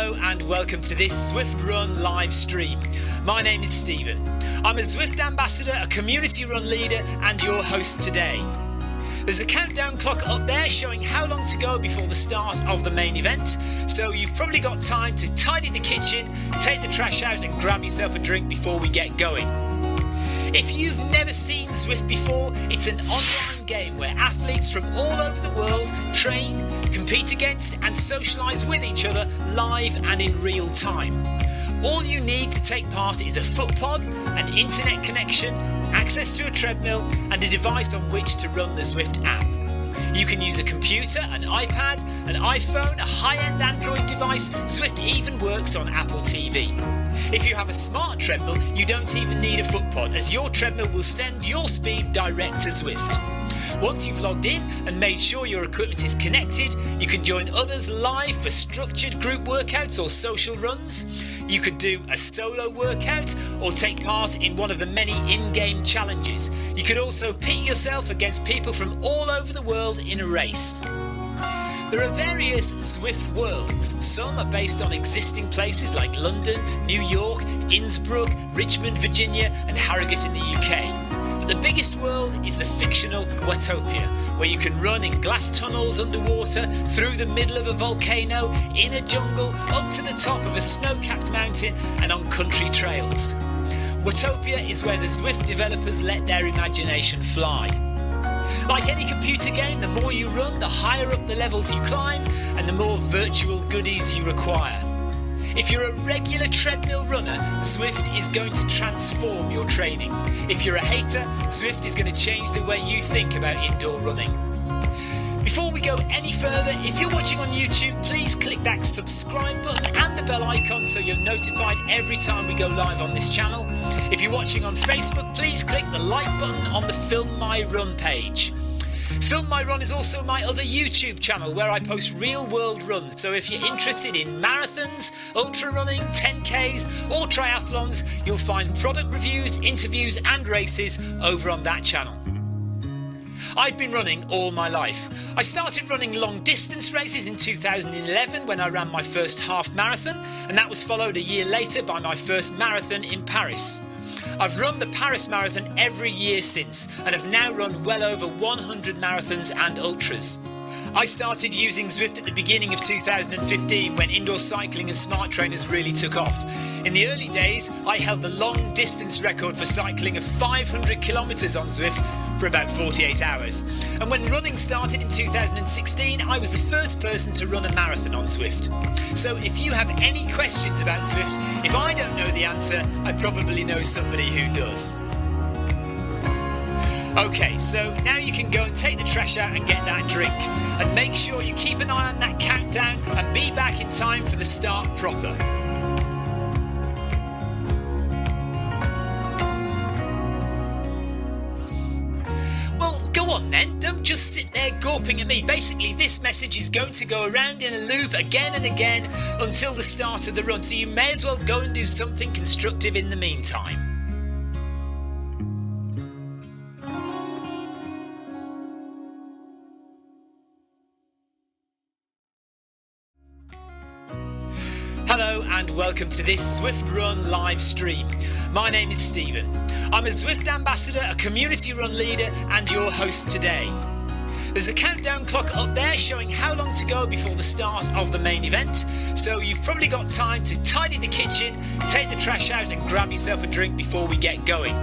Hello and welcome to this Zwift Run live stream. My name is Stephen. I'm a Zwift ambassador, a community run leader and your host today. There's a countdown clock up there showing how long to go before the start of the main event, so you've probably got time to tidy the kitchen, take the trash out and grab yourself a drink before we get going. If you've never seen Zwift before, it's an online game where athletes from all over the world train, compete against and socialise with each other live and in real time. All you need to take part is a foot pod, an internet connection, access to a treadmill and a device on which to run the Zwift app. You can use a computer, an iPad, an iPhone, a high-end Android device. Zwift even works on Apple TV. If you have a smart treadmill, you don't even need a foot pod, as your treadmill will send your speed direct to Zwift. Once you've logged in and made sure your equipment is connected, you can join others live for structured group workouts or social runs. You could do a solo workout or take part in one of the many in-game challenges. You could also pit yourself against people from all over the world in a race. There are various Zwift worlds. Some are based on existing places like London, New York, Innsbruck, Richmond, Virginia and Harrogate in the UK. But the biggest world is the fictional Watopia, where you can run in glass tunnels underwater, through the middle of a volcano, in a jungle, up to the top of a snow-capped mountain and on country trails. Watopia is where the Zwift developers let their imagination fly. Like any computer game, the more you run, the higher up the levels you climb and the more virtual goodies you require. If you're a regular treadmill runner, Zwift is going to transform your training. If you're a hater, Zwift is going to change the way you think about indoor running. Before we go any further, if you're watching on YouTube, please click that subscribe button and the bell icon so you're notified every time we go live on this channel. If you're watching on Facebook, please click the like button on the Film My Run page. Film My Run is also my other YouTube channel where I post real world runs, so if you're interested in marathons, ultra running, 10Ks or triathlons, you'll find product reviews, interviews and races over on that channel. I've been running all my life. I started running long distance races in 2011 when I ran my first half marathon, and that was followed a year later by my first marathon in Paris. I've run the Paris Marathon every year since and have now run well over 100 marathons and ultras. I started using Zwift at the beginning of 2015 when indoor cycling and smart trainers really took off. In the early days, I held the long distance record for cycling of 500 kilometres on Zwift for about 48 hours. And when running started in 2016, I was the first person to run a marathon on Zwift. So if you have any questions about Zwift, if I don't know the answer, I probably know somebody who does. Okay, so now you can go and take the trash out and get that drink. And make sure you keep an eye on that countdown and be back in time for the start proper. Well, go on then, don't just sit there gawping at me. Basically, this message is going to go around in a loop again and again until the start of the run, so you may as well go and do something constructive in the meantime. Hello and welcome to this Zwift Run live stream. My name is Stephen. I'm a Zwift ambassador, a community run leader and your host today. There's a countdown clock up there showing how long to go before the start of the main event, so you've probably got time to tidy the kitchen, take the trash out and grab yourself a drink before we get going.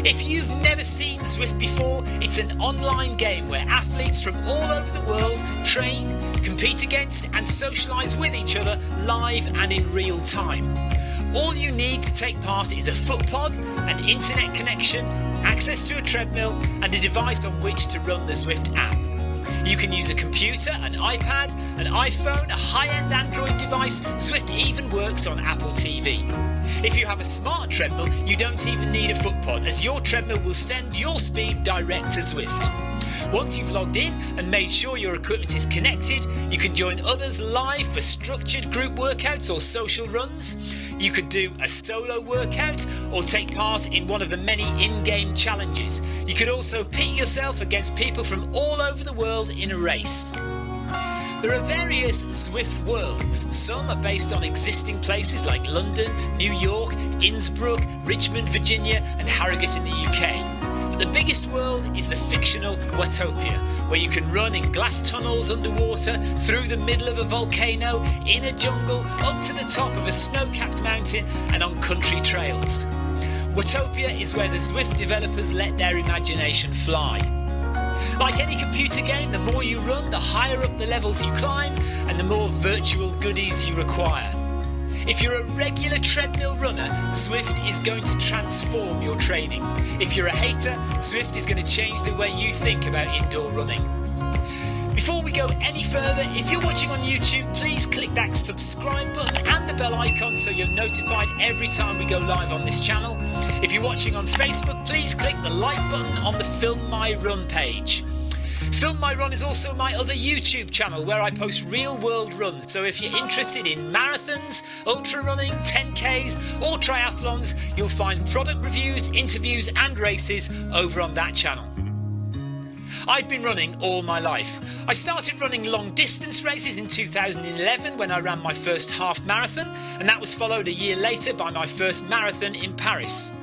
If you've never seen Zwift before, it's an online game where athletes from all over the world train, compete against and socialise with each other live and in real time. All you need to take part is a foot pod, an internet connection, access to a treadmill and a device on which to run the Zwift app. You can use a computer, an iPad, an iPhone, a high-end Android device. Zwift even works on Apple TV. If you have a smart treadmill, you don't even need a foot pod, as your treadmill will send your speed direct to Zwift. Once you've logged in and made sure your equipment is connected, you can join others live for structured group workouts or social runs. You could do a solo workout or take part in one of the many in-game challenges. You could also pit yourself against people from all over the world in a race. There are various Zwift worlds. Some are based on existing places like London, New York, Innsbruck, Richmond, Virginia and Harrogate in the UK. But the biggest world is the fictional Watopia, where you can run in glass tunnels underwater, through the middle of a volcano, in a jungle, up to the top of a snow-capped mountain and on country trails. Watopia is where the Zwift developers let their imagination fly. Like any computer game, the more you run, the higher up the levels you climb and the more virtual goodies you require. If you're a regular treadmill runner, Zwift is going to transform your training. If you're a hater, Zwift is going to change the way you think about indoor running. Before we go any further, if you're watching on YouTube, please click that subscribe button and the bell icon so you're notified every time we go live on this channel. If you're watching on Facebook, please click the like button on the Film My Run page. Film My Run is also my other YouTube channel where I post real world runs, so if you're interested in marathons, ultra running, 10Ks or triathlons, you'll find product reviews, interviews and races over on that channel. I've been running all my life. I started running long distance races in 2011 when I ran my first half marathon, and that was followed a year later by my first marathon in Paris.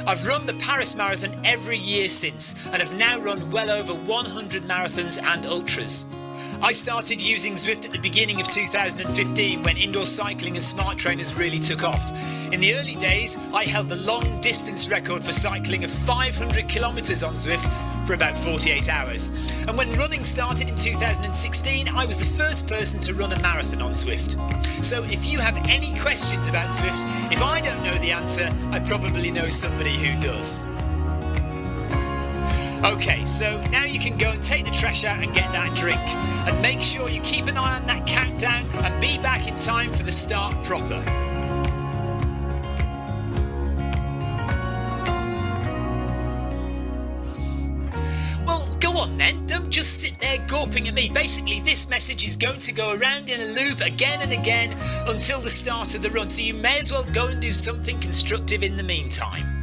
I've run the Paris Marathon every year since and have now run well over 100 marathons and ultras. I started using Zwift at the beginning of 2015 when indoor cycling and smart trainers really took off. In the early days, I held the long distance record for cycling of 500 kilometres on Zwift for about 48 hours. And when running started in 2016, I was the first person to run a marathon on Zwift. So if you have any questions about Zwift, if I don't know the answer, I probably know somebody who does. Okay, so now you can go and take the trash out and get that drink. And make sure you keep an eye on that countdown and be back in time for the start proper. Well, go on then, don't just sit there gawping at me. Basically, this message is going to go around in a loop again and again until the start of the run, so you may as well go and do something constructive in the meantime.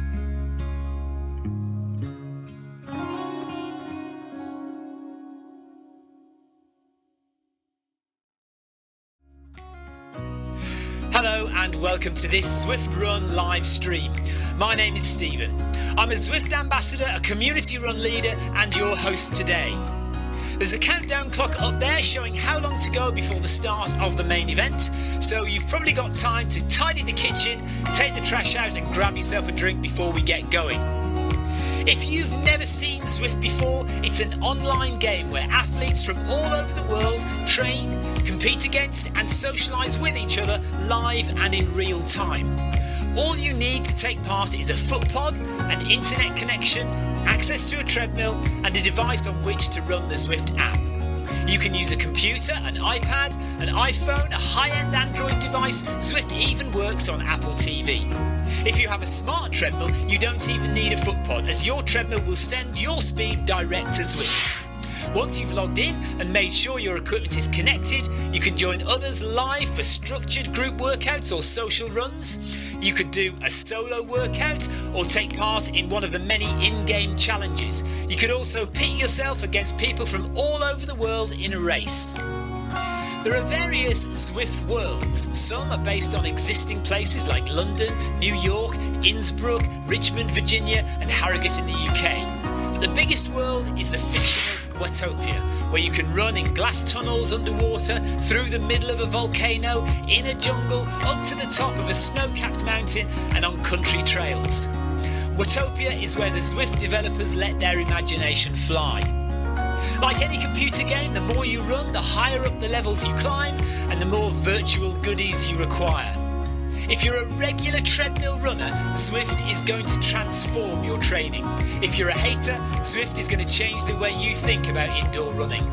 Hello and welcome to this Zwift Run live stream. My name is Stephen. I'm a Zwift ambassador, a community run leader and your host today. There's a countdown clock up there showing how long to go before the start of the main event, so you've probably got time to tidy the kitchen, take the trash out and grab yourself a drink before we get going. If you've never seen Zwift before, it's an online game where athletes from all over the world train, compete against and socialise with each other live and in real time. All you need to take part is a foot pod, an internet connection, access to a treadmill and a device on which to run the Zwift app. You can use a computer, an iPad, an iPhone, a high-end Android device. Zwift even works on Apple TV. If you have a smart treadmill, you don't even need a foot pod, as your treadmill will send your speed direct to Zwift. Once you've logged in and made sure your equipment is connected, you can join others live for structured group workouts or social runs. You could do a solo workout or take part in one of the many in-game challenges. You could also pit yourself against people from all over the world in a race. There are various Zwift worlds. Some are based on existing places like London, New York, Innsbruck, Richmond, Virginia and Harrogate in the UK. But the biggest world is the fictional Watopia, where you can run in glass tunnels underwater, through the middle of a volcano, in a jungle, up to the top of a snow-capped mountain and on country trails. Watopia is where the Zwift developers let their imagination fly. Like any computer game, the more you run, the higher up the levels you climb and the more virtual goodies you require. If you're a regular treadmill runner, Zwift is going to transform your training. If you're a hater, Zwift is going to change the way you think about indoor running.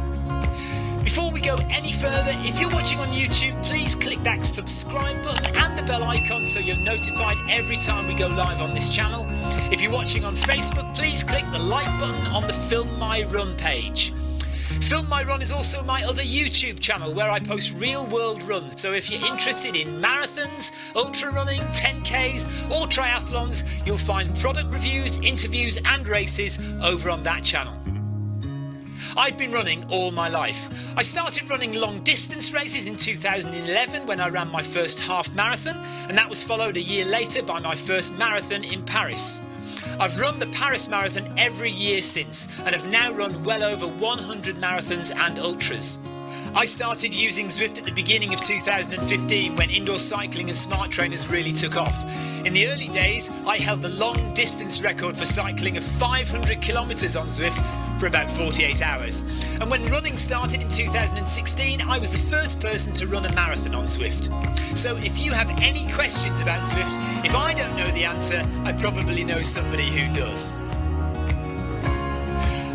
Before we go any further, if you're watching on YouTube, please click that subscribe button and the bell icon so you're notified every time we go live on this channel. If you're watching on Facebook, please click the like button on the Film My Run page. Film My Run is also my other YouTube channel where I post real world runs, so if you're interested in marathons, ultra running, 10Ks or triathlons, you'll find product reviews, interviews and races over on that channel. I've been running all my life. I started running long distance races in 2011 when I ran my first half marathon, and that was followed a year later by my first marathon in Paris. I've run the Paris Marathon every year since, and have now run well over 100 marathons and ultras. I started using Zwift at the beginning of 2015 when indoor cycling and smart trainers really took off. In the early days, I held the long distance record for cycling of 500 kilometres on Zwift for about 48 hours. And when running started in 2016, I was the first person to run a marathon on Zwift. So if you have any questions about Zwift, if I don't know the answer, I probably know somebody who does.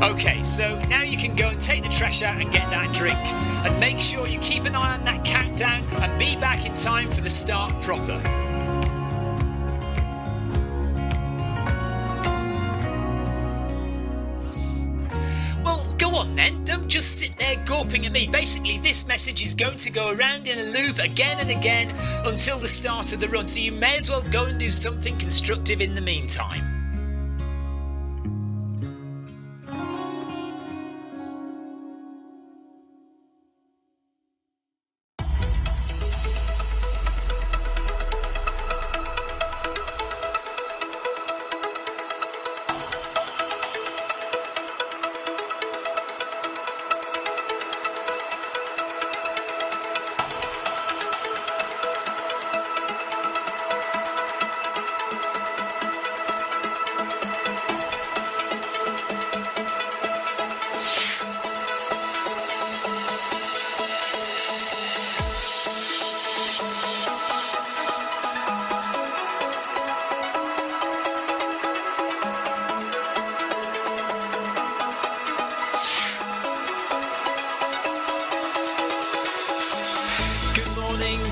Okay, so now you can go and take the trash out and get that drink. And make sure you keep an eye on that countdown and be back in time for the start proper. Well, go on then, don't just sit there gawping at me. Basically, this message is going to go around in a loop again and again until the start of the run, so you may as well go and do something constructive in the meantime.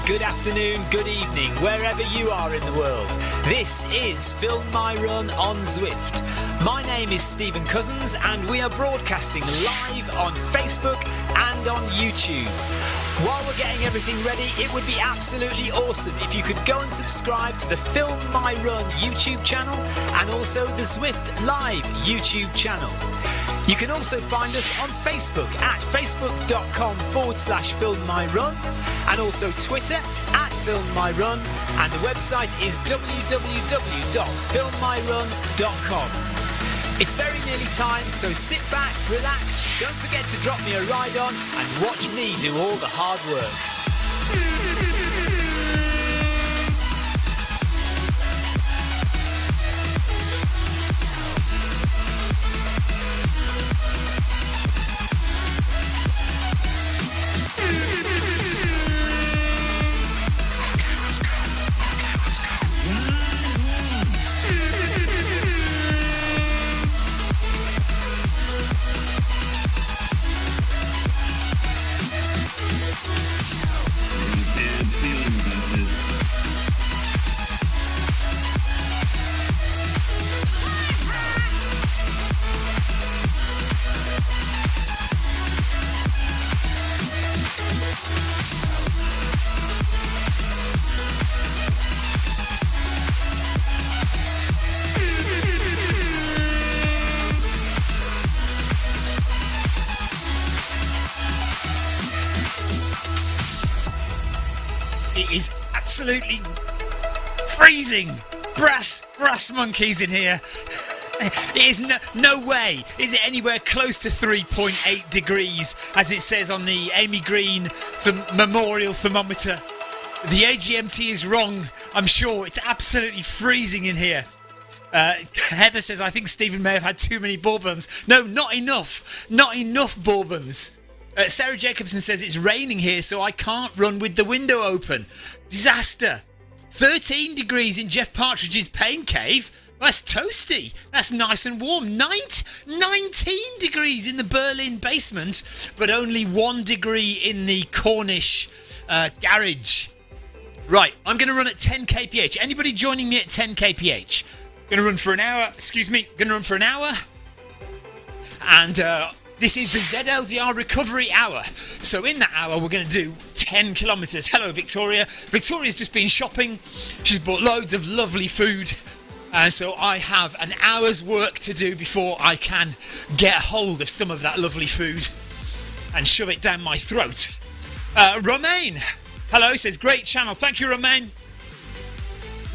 Good afternoon, good evening, wherever you are in the world. This is Film My Run on Zwift. My name is Stephen Cousins and we are broadcasting live on Facebook and on YouTube. While we're getting everything ready, it would be absolutely awesome if you could go and subscribe to the Film My Run YouTube channel and also the Zwift Live YouTube channel. You can also find us on Facebook at facebook.com/filmmyrun and also Twitter at filmmyrun, and the website is www.filmmyrun.com. It's very nearly time, so sit back, relax, don't forget to drop me a ride on and watch me do all the hard work. It is absolutely freezing. Brass monkeys in here. It is no way is it anywhere close to 3.8 degrees, as it says on the Amy Green memorial thermometer. The AGMT is wrong, I'm sure. It's absolutely freezing in here. Heather says, I think Stephen may have had too many bourbons. No, not enough. Not enough bourbons. Sarah Jacobson says it's raining here, so I can't run with the window open. Disaster. 13 degrees in Jeff Partridge's pain cave. That's toasty. That's nice and warm. 19 degrees in the Berlin basement, but only 1 degree in the Cornish garage. Right, I'm going to run at 10 kph. Anybody joining me at 10 kph? Going to run for an hour. Excuse me. Going to run for an hour. And this is the ZLDR recovery hour. So in that hour, we're going to do 10 kilometres. Hello, Victoria. Victoria's just been shopping. She's bought loads of lovely food. So I have an hour's work to do before I can get hold of some of that lovely food and shove it down my throat. Romain, hello, says great channel. Thank you, Romain.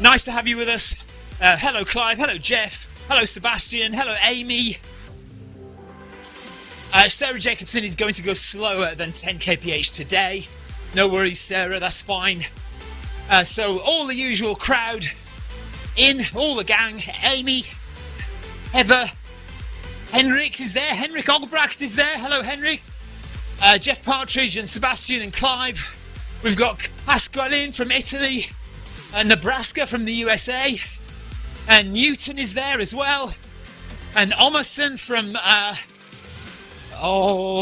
Nice to have you with us. Hello, Clive. Hello, Jeff. Hello, Sebastian. Hello, Amy. Sarah Jacobson is going to go slower than 10 kph today. No worries, Sarah, that's fine. So all the usual crowd in, all the gang. Amy, Heather, Henrik is there. Henrik Olbracht is there. Hello, Henrik. Jeff Partridge and Sebastian and Clive. We've got Pasqualin from Italy, Nebraska from the USA, and Newton is there as well, and Omerson from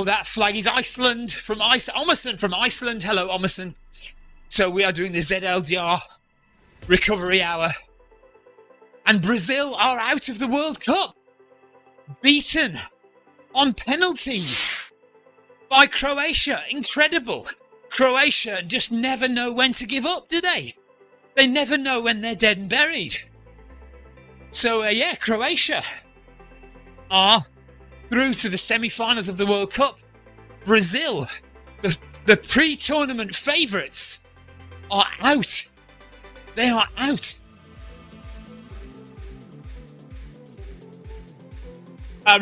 that flag is Iceland, Omerson from Iceland. Hello, Omerson. So we are doing the ZLDR recovery hour, and Brazil are out of the World Cup, beaten on penalties by Croatia. Incredible. Croatia just never know when to give up, do they? They never know when they're dead and buried. So, yeah, Croatia are through to the semi-finals of the World Cup. Brazil, the pre-tournament favourites, are out. They are out.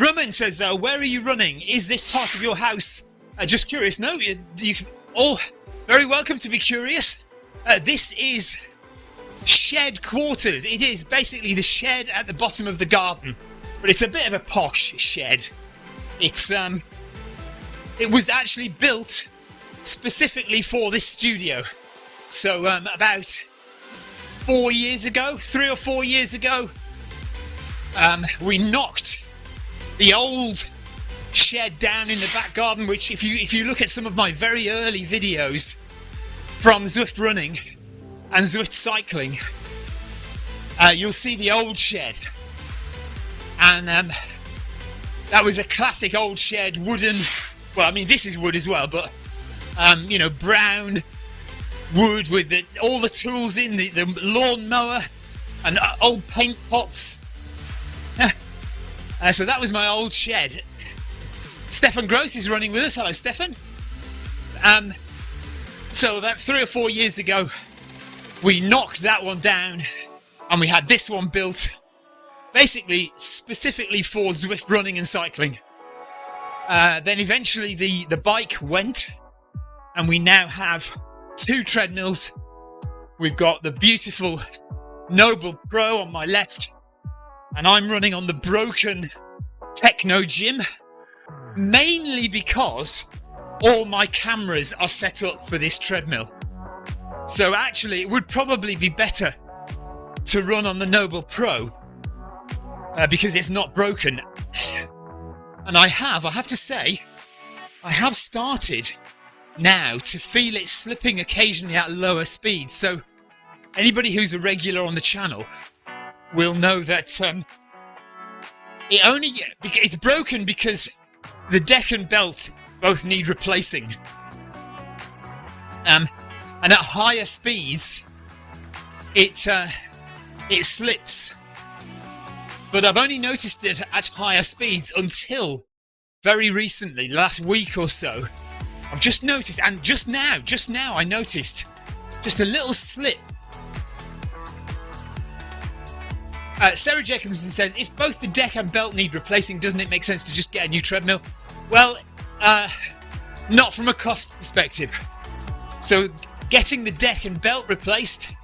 Roman says, where are you running? Is this part of your house? Just curious. No, you can all very welcome to be curious. This is shed quarters. It is basically the shed at the bottom of the garden, but it's a bit of a posh shed. It was actually built specifically for this studio. So about 4 years ago, 3 or 4 years ago, we knocked the old shed down in the back garden, which if you look at some of my very early videos from Zwift running and Zwift cycling, you'll see the old shed. And that was a classic old shed, wooden. Well, I mean, this is wood as well, but you know, brown wood with all the tools in, the lawn mower and old paint pots. So that was my old shed. Stefan Gross is running with us. Hello, Stefan. So about 3 or 4 years ago, we knocked that one down and we had this one built basically specifically for Zwift running and cycling. Then eventually the bike went, and we now have 2 treadmills. We've got the beautiful Noble Pro on my left, and I'm running on the broken Techno Gym, mainly because all my cameras are set up for this treadmill. So actually it would probably be better to run on the Noble Pro because it's not broken. And I have to say, I have started now to feel it slipping occasionally at lower speeds. So anybody who's a regular on the channel will know that it's broken because the deck and belt both need replacing. And at higher speeds, it slips. But I've only noticed it at higher speeds until very recently, last week or so. I've just noticed, and just now I noticed just a little slip. Sarah Jacobson says, if both the deck and belt need replacing, doesn't it make sense to just get a new treadmill? Well, not from a cost perspective. So getting the deck and belt replaced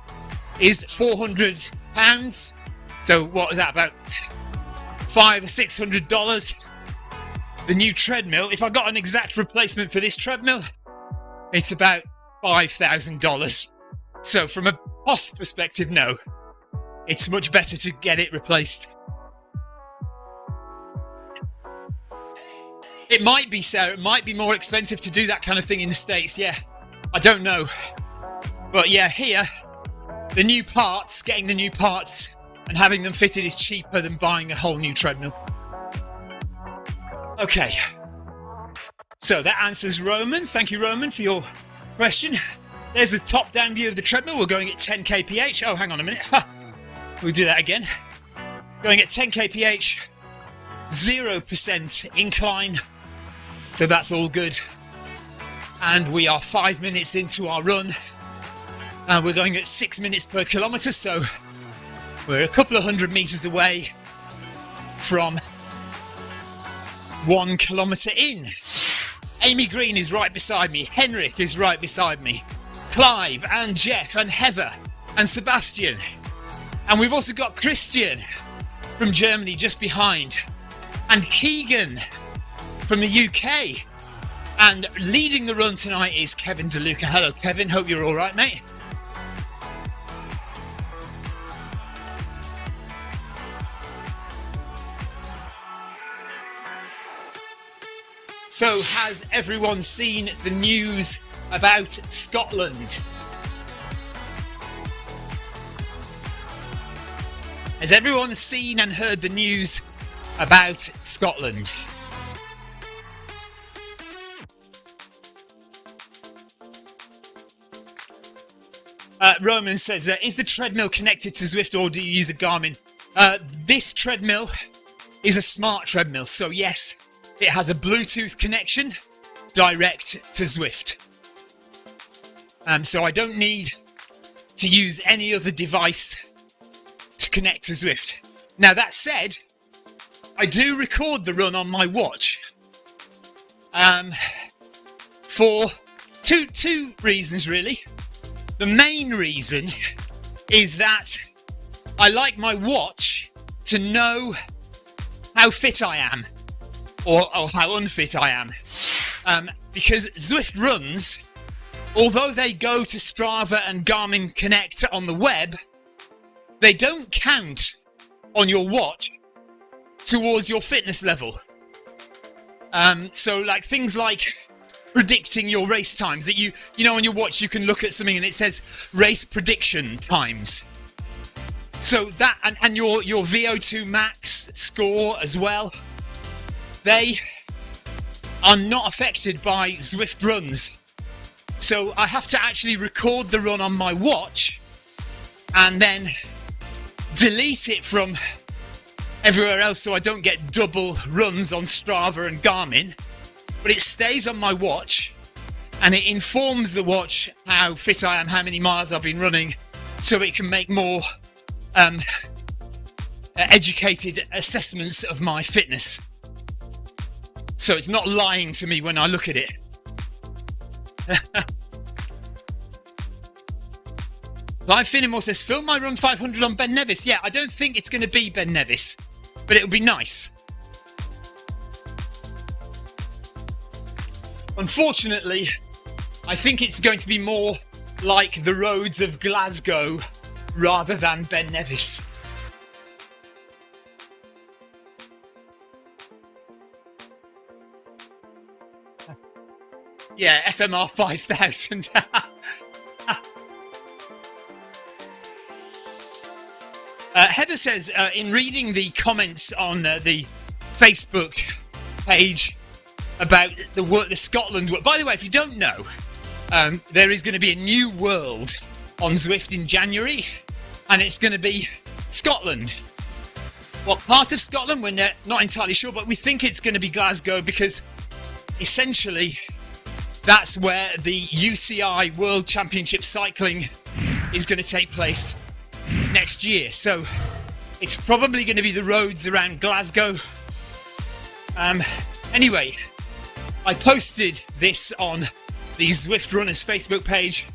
is £400. So what is that, about $500 or $600? The new treadmill, if I got an exact replacement for this treadmill, it's about $5,000. So from a cost perspective, no. It's much better to get it replaced. It might be, Sarah, it might be more expensive to do that kind of thing in the States, yeah. I don't know. But yeah, here, the new parts, getting the new parts and having them fitted is cheaper than buying a whole new treadmill. Okay. So that answers Roman. Thank you, Roman, for your question. There's the top-down view of the treadmill. We're going at 10 kph. Oh, hang on a minute. We'll do that again. Going at 10 kph, 0% incline, so that's all good. And we are 5 minutes into our run, and we're going at 6 minutes per kilometre, so we're a couple of 100 metres away from 1 kilometre in. Amy Green is right beside me, Henrik is right beside me, Clive and Jeff and Heather and Sebastian, and we've also got Christian from Germany just behind, and Keegan from the UK, and leading the run tonight is Kevin DeLuca. Hello Kevin, hope you're alright mate. So, has everyone seen the news about Scotland? Has everyone seen and heard the news about Scotland? Roman says, is the treadmill connected to Zwift or do you use a Garmin? This treadmill is a smart treadmill, so yes, it has a Bluetooth connection direct to Zwift. So I don't need to use any other device to connect to Zwift. Now that said, I do record the run on my watch for two reasons really. The main reason is that I like my watch to know how fit I am. Or how unfit I am. Because Zwift runs, although they go to Strava and Garmin Connect on the web, they don't count on your watch towards your fitness level. So like things like predicting your race times, that you know on your watch you can look at something and it says race prediction times. So that and your VO2 max score as well, they are not affected by Zwift runs. So I have to actually record the run on my watch and then delete it from everywhere else so I don't get double runs on Strava and Garmin. But it stays on my watch and it informs the watch how fit I am, how many miles I've been running, so it can make more educated assessments of my fitness. So it's not lying to me when I look at it. Clive Finnemore says, film my run 500 on Ben Nevis. Yeah, I don't think it's going to be Ben Nevis, but it would be nice. Unfortunately, I think it's going to be more like the roads of Glasgow rather than Ben Nevis. Yeah, FMR 5000. Heather says, in reading the comments on the Facebook page about the Scotland world. By the way, if you don't know, there is going to be a new world on Zwift in January, and it's going to be Scotland. What part of Scotland? We're not entirely sure, but we think it's going to be Glasgow because essentially that's where the UCI World Championship Cycling is going to take place next year. So it's probably going to be the roads around Glasgow. Anyway, I posted this on the Zwift Runners Facebook page,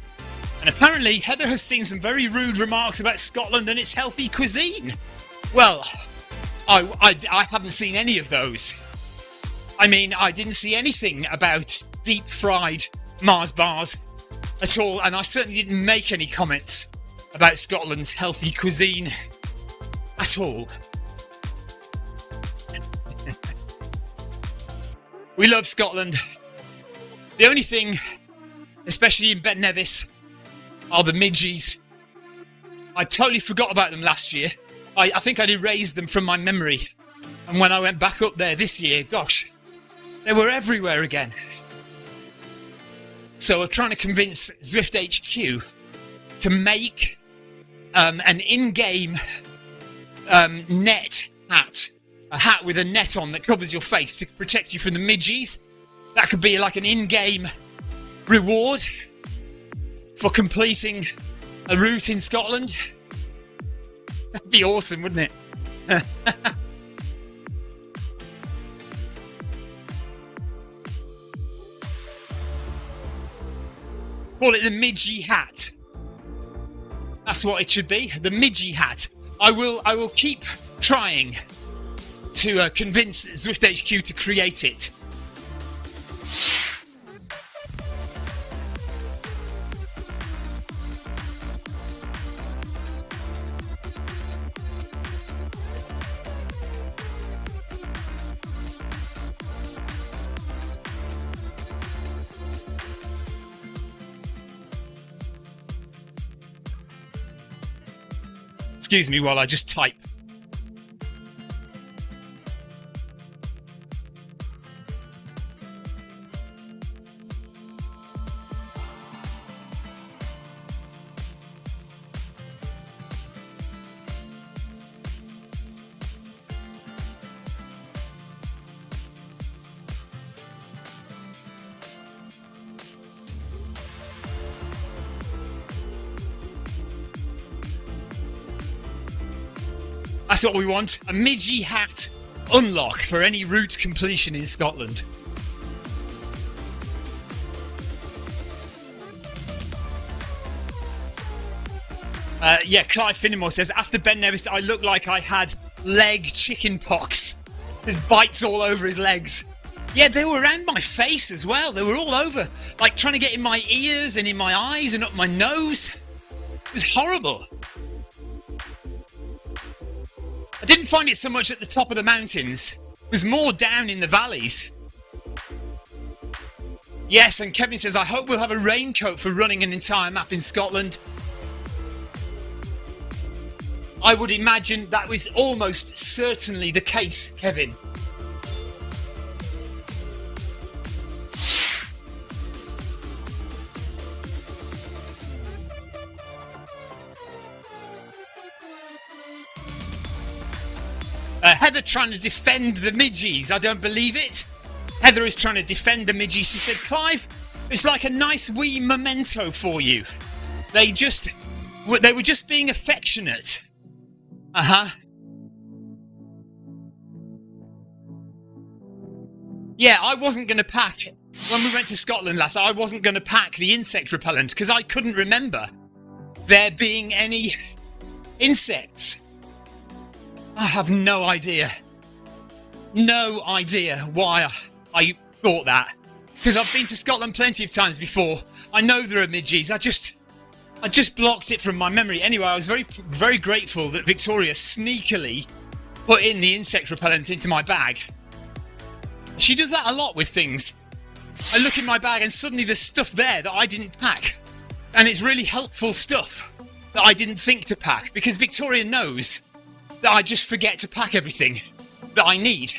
and apparently Heather has seen some very rude remarks about Scotland and its healthy cuisine. Well, I haven't seen any of those. I mean, I didn't see anything about deep fried Mars bars at all, and I certainly didn't make any comments about Scotland's healthy cuisine at all. We love Scotland. The only thing, especially in Ben Nevis, are the midgies. I totally forgot about them last year. I think I'd erased them from my memory. And when I went back up there this year, gosh, they were everywhere again. So I'm trying to convince Zwift HQ to make an in-game net hat. A hat with a net on that covers your face to protect you from the midges. That could be like an in-game reward for completing a route in Scotland. That'd be awesome, wouldn't it? Call it the Midgie hat. That's what it should be, the Midgie hat. I will keep trying to convince Zwift HQ to create it. Excuse me while I just type. That's what we want. A Midgie hat unlock for any route completion in Scotland. Yeah, Clive Finnemore says, after Ben Nevis, I looked like I had leg chicken pox. There's bites all over his legs. Yeah, they were around my face as well. They were all over. Like trying to get in my ears and in my eyes and up my nose. It was horrible. I didn't find it so much at the top of the mountains. It was more down in the valleys. Yes, and Kevin says, I hope we'll have a raincoat for running an entire map in Scotland. I would imagine that was almost certainly the case, Kevin. Heather trying to defend the midgies. I don't believe it. Heather is trying to defend the midgies. She said, Clive, it's like a nice wee memento for you. They were just being affectionate. Yeah, I wasn't going to pack, when we went to Scotland last, I wasn't going to pack the insect repellent because I couldn't remember there being any insects. I have no idea. No idea why I thought that. Because I've been to Scotland plenty of times before. I know there are midgies. I just blocked it from my memory. Anyway, I was very grateful that Victoria sneakily put in the insect repellent into my bag. She does that a lot with things. I look in my bag and suddenly there's stuff there that I didn't pack. And it's really helpful stuff that I didn't think to pack. Because Victoria knows that I just forget to pack everything that I need.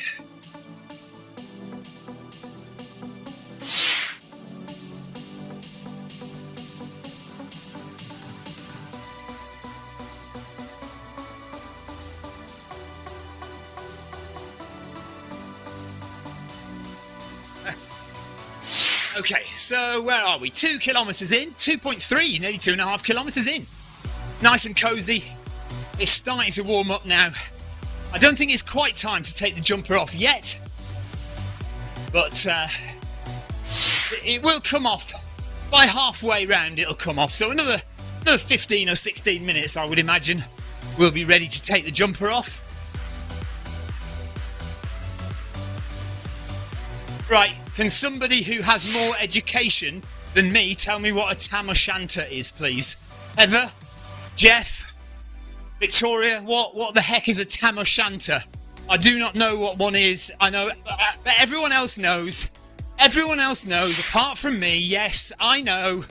Okay, so where are we? 2 kilometres in, 2.3, nearly 2.5 kilometres in. Nice and cosy. It's starting to warm up now. I don't think it's quite time to take the jumper off yet, but it will come off. By halfway round it'll come off, so another 15 or 16 minutes I would imagine we'll be ready to take the jumper off. Right, can somebody who has more education than me tell me what a tam o' shanter is, please? Heather? Jeff? Victoria, what the heck is a tam o' shanter? I do not know what one is. I know, but everyone else knows. Everyone else knows, apart from me. Yes, I know.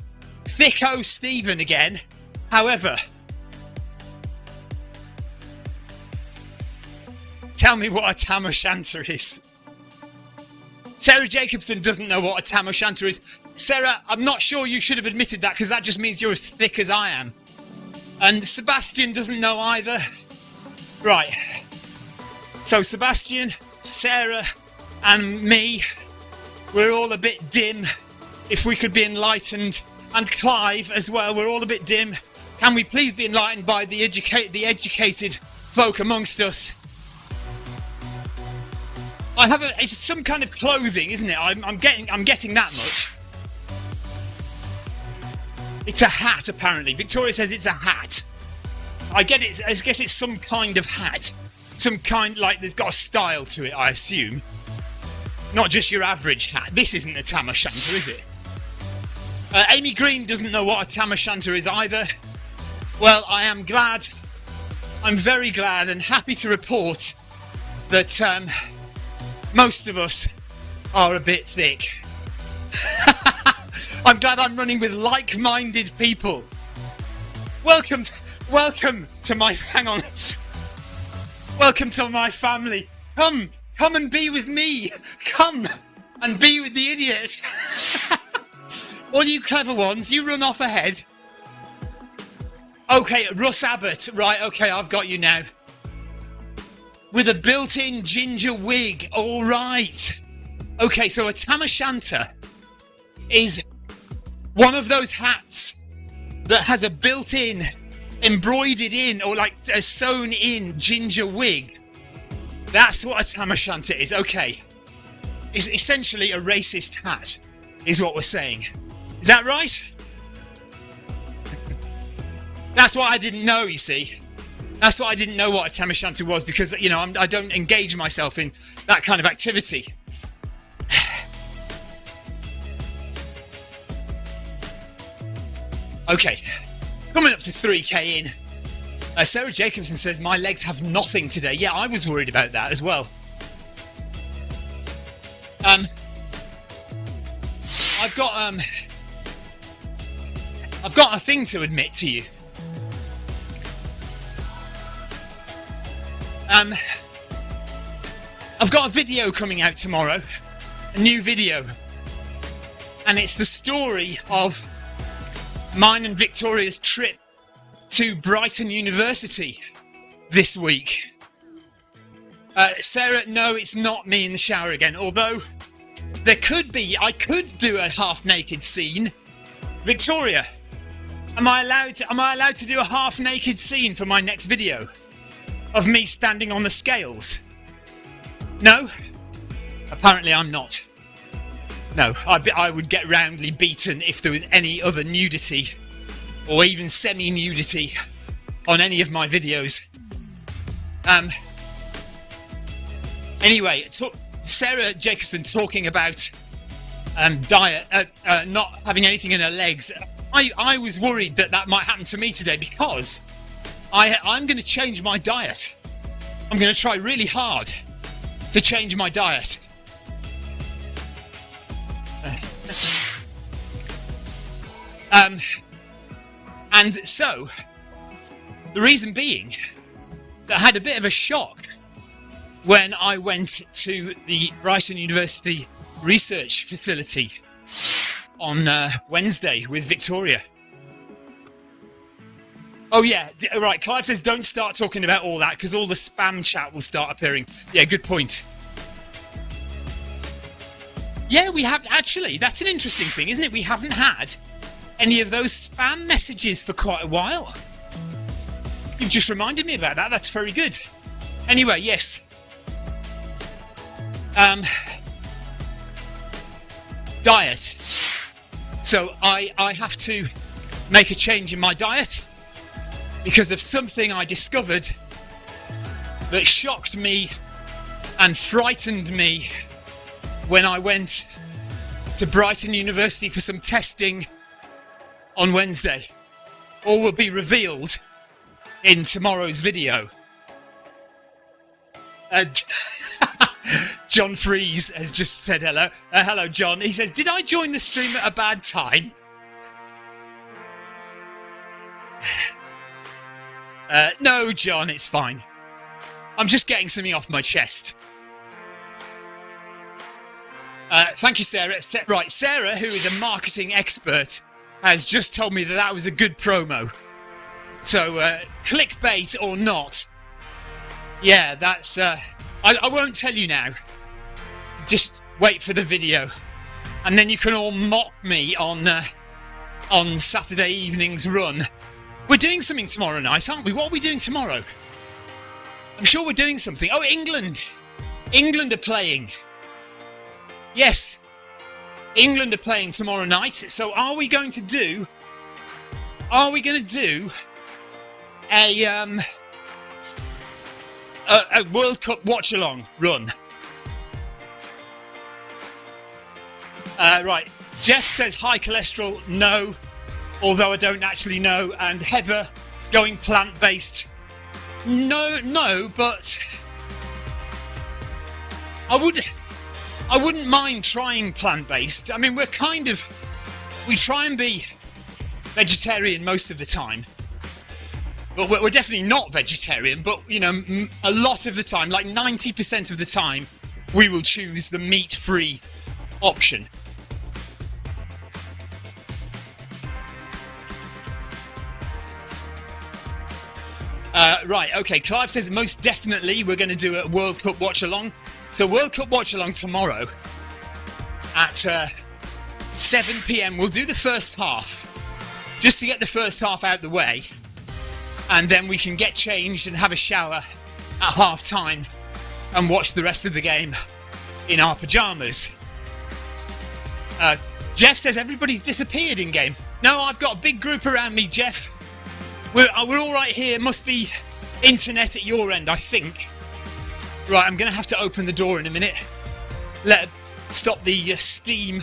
Thicko Stephen again. However, tell me what a tam o' shanter is. Sarah Jacobson doesn't know what a tam o' shanter is. Sarah, I'm not sure you should have admitted that because that just means you're as thick as I am. And Sebastian doesn't know either. Right. So Sebastian, Sarah, and me, we're all a bit dim. If we could be enlightened, and Clive as well, we're all a bit dim. Can we please be enlightened by the educated folk amongst us? It's some kind of clothing, isn't it? I'm getting that much. It's a hat, apparently. Victoria says it's a hat. I get it. I guess it's some kind of hat. Some kind, like, there's got a style to it, I assume. Not just your average hat. This isn't a tam o' shanter, is it? Amy Green doesn't know what a tam o' shanter is either. Well, I'm very glad and happy to report that most of us are a bit thick. I'm glad I'm running with like-minded people. Welcome to my... Hang on. Welcome to my family. Come and be with me. Come and be with the idiots. All you clever ones, you run off ahead. Okay, Russ Abbott. Right, okay, I've got you now. With a built-in ginger wig. All right. Okay, so a tam o' shanter is one of those hats that has a built-in, embroidered in, or like a sewn in ginger wig. That's what a tam o' shanter is. Okay. It's essentially a racist hat, is what we're saying. Is that right? That's what I didn't know, you see. That's why I didn't know what a tam o' shanter was, because, you know, I don't engage myself in that kind of activity. Okay, coming up to 3k in. Sarah Jacobson says, my legs have nothing today. Yeah, I was worried about that as well. I've got a thing to admit to you. I've got a video coming out tomorrow, a new video, and it's the story of mine and Victoria's trip to Brighton University this week. Sarah, no, it's not me in the shower again, although there could be. I could do a half-naked scene. Victoria, am I allowed to do a half-naked scene for my next video of me standing on the scales? No? Apparently I'm not. No, I would get roundly beaten if there was any other nudity or even semi-nudity on any of my videos. Anyway, Sarah Jacobson talking about diet, not having anything in her legs. I was worried that might happen to me today, because I'm going to change my diet. I'm going to try really hard to change my diet. And so, the reason being that I had a bit of a shock when I went to the Brighton University research facility on Wednesday with Victoria. Oh yeah, right, Clive says don't start talking about all that because all the spam chat will start appearing. Yeah, good point. Yeah, we have, actually, that's an interesting thing, isn't it? We haven't had any of those spam messages for quite a while. You've just reminded me about that, that's very good. Anyway, yes. Diet. So I have to make a change in my diet because of something I discovered that shocked me and frightened me when I went to Brighton University for some testing on Wednesday. All will be revealed in tomorrow's video. John Freeze has just said hello. Hello, John. He says, did I join the stream at a bad time? No, John, it's fine. I'm just getting something off my chest. Thank you, Sarah. Right, Sarah, who is a marketing expert, has just told me that was a good promo. So, clickbait or not, Yeah, that's... I won't tell you now. Just wait for the video. And then you can all mock me on Saturday evening's run. We're doing something tomorrow night, aren't we? What are we doing tomorrow? I'm sure we're doing something. Oh, England! England are playing. Yes. England are playing tomorrow night. So are we going to do a World Cup watch-along run? Right. Jeff says high cholesterol, no. Although I don't actually know. And Heather going plant-based. No, but I wouldn't mind trying plant-based. I mean, we try and be vegetarian most of the time. But we're definitely not vegetarian, but, you know, a lot of the time, like 90% of the time, we will choose the meat-free option. Right, okay, Clive says most definitely we're going to do a World Cup watch-along. So World Cup watch-along tomorrow at 7 PM. We'll do the first half, just to get the first half out the way. And then we can get changed and have a shower at half-time and watch the rest of the game in our pyjamas. Jeff says everybody's disappeared in-game. No, I've got a big group around me, Jeff. We're all right here. Must be internet at your end, I think. Right, I'm going to have to open the door in a minute. Stop the steam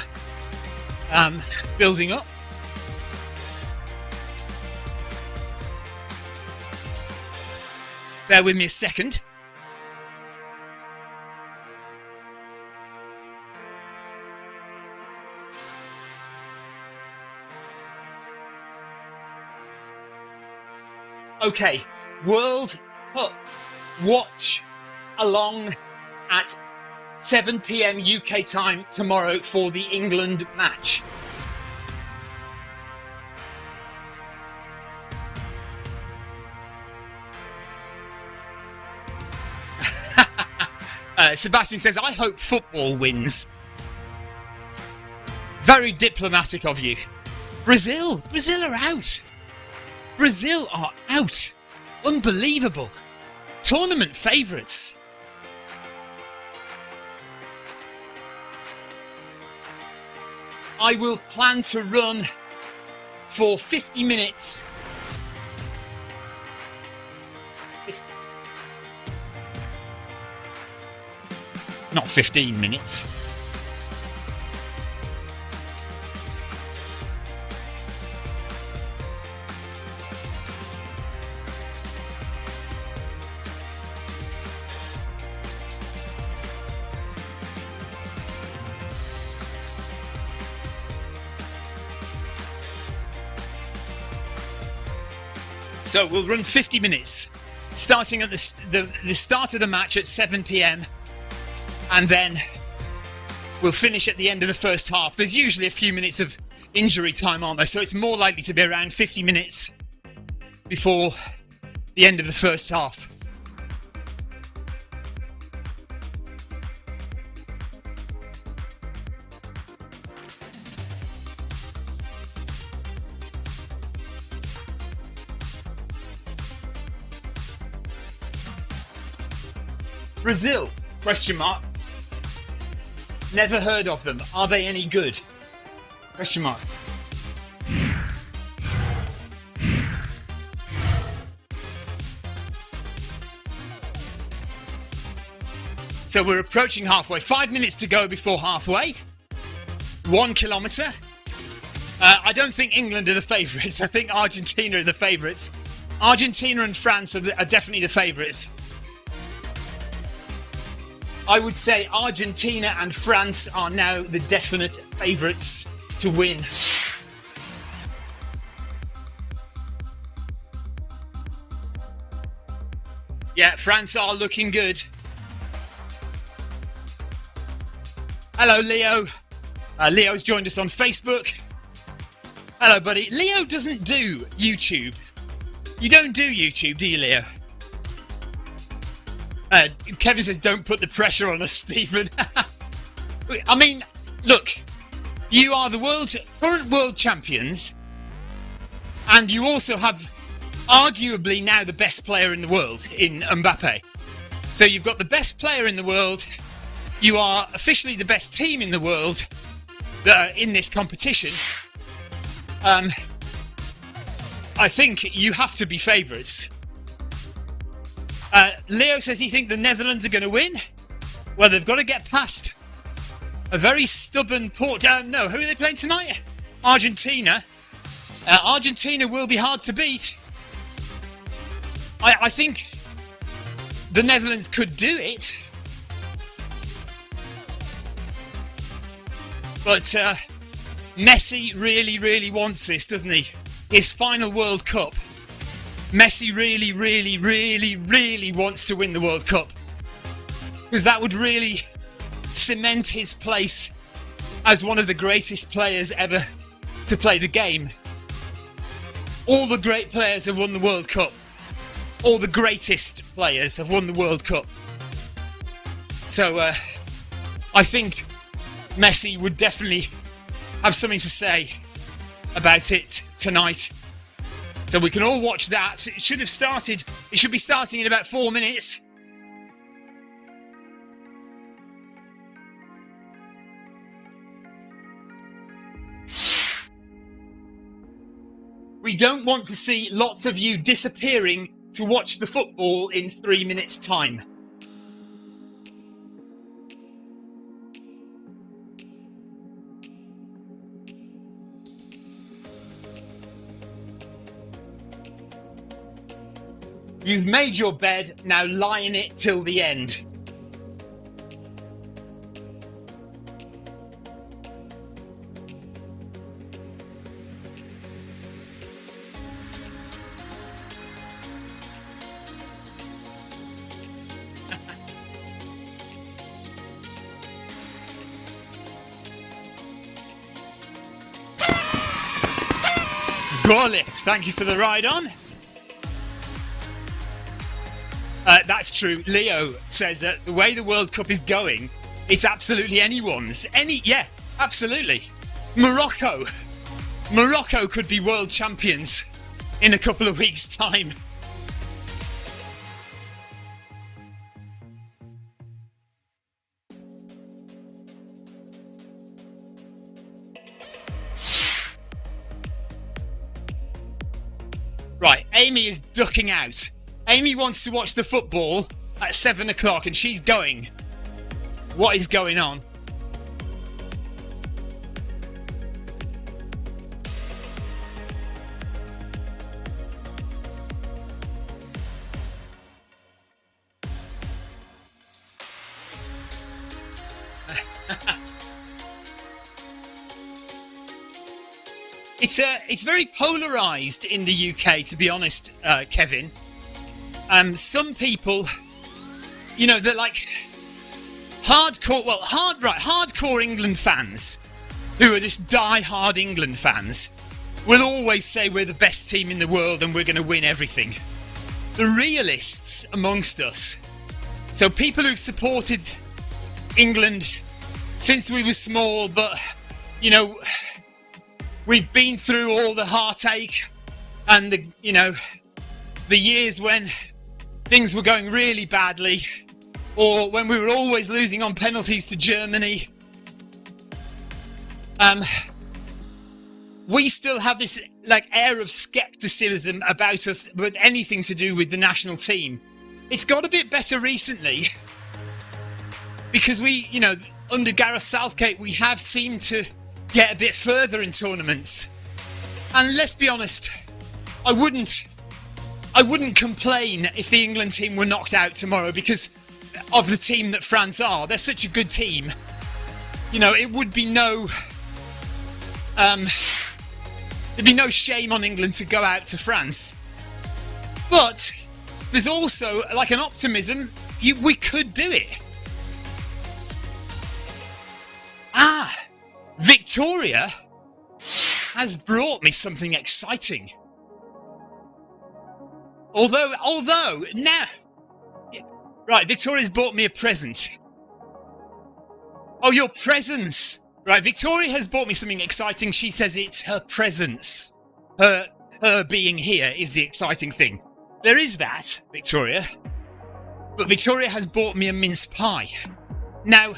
building up. Bear with me a second. Okay, World Cup watch along at 7 PM UK time tomorrow for the England match. Sebastian says, I hope football wins. Very diplomatic of you. Brazil are out. Brazil are out. Unbelievable. Tournament favourites. I will plan to run for 50 minutes. Not 15 minutes. So we'll run 50 minutes, starting at the start of the match at 7 PM, and then we'll finish at the end of the first half. There's usually a few minutes of injury time on there, so it's more likely to be around 50 minutes before the end of the first half. Brazil? Question mark. Never heard of them. Are they any good? Question mark. So we're approaching halfway. 5 minutes to go before halfway. 1 kilometre. I don't think England are the favourites. I think Argentina are the favourites. Argentina and France are definitely the favourites. I would say Argentina and France are now the definite favourites to win. Yeah, France are looking good. Hello, Leo. Leo's joined us on Facebook. Hello, buddy. Leo doesn't do YouTube. You don't do YouTube, do you, Leo? Kevin says, don't put the pressure on us, Stephen. I mean, look, you are the current world champions, and you also have arguably now the best player in the world in Mbappe. So you've got the best player in the world, you are officially the best team in the world that are in this competition. I think you have to be favourites. Leo says he thinks the Netherlands are going to win. Well, they've got to get past a very stubborn no, who are they playing tonight? Argentina. Argentina will be hard to beat. I think the Netherlands could do it. But Messi really, really wants this, doesn't he? His final World Cup. Messi really, really, really, really wants to win the World Cup. Because that would really cement his place as one of the greatest players ever to play the game. All the great players have won the World Cup. All the greatest players have won the World Cup. So I think Messi would definitely have something to say about it tonight. So we can all watch that. It should have started. It should be starting in about 4 minutes. We don't want to see lots of you disappearing to watch the football in 3 minutes' time. You've made your bed, now lie in it till the end. Gorliff, thank you for the ride on. That's true. Leo says that the way the World Cup is going, it's absolutely anyone's. Yeah, absolutely. Morocco could be world champions in a couple of weeks' time. Right, Amy is ducking out. Amy wants to watch the football at 7 o'clock and she's going. What is going on? It's very polarised in the UK, to be honest, Kevin. Some people, you know, they're like hardcore England fans who are just die-hard England fans will always say we're the best team in the world and we're going to win everything. The realists amongst us, so people who've supported England since we were small, but, you know, we've been through all the heartache and the years when things were going really badly, or when we were always losing on penalties to Germany. We still have this air of scepticism about us with anything to do with the national team. It's got a bit better recently because we, under Gareth Southgate, we have seemed to get a bit further in tournaments. And let's be honest, I wouldn't complain if the England team were knocked out tomorrow because of the team that France are. They're such a good team. It would be there'd be no shame on England to go out to France. But there's also an optimism. We could do it. Victoria has brought me something exciting. Although now, Right, Victoria's bought me a present. Oh, your presents. Right, Victoria has bought me something exciting. She says it's her presence. Her being here is the exciting thing. There is that, Victoria. But Victoria has bought me a mince pie. Now,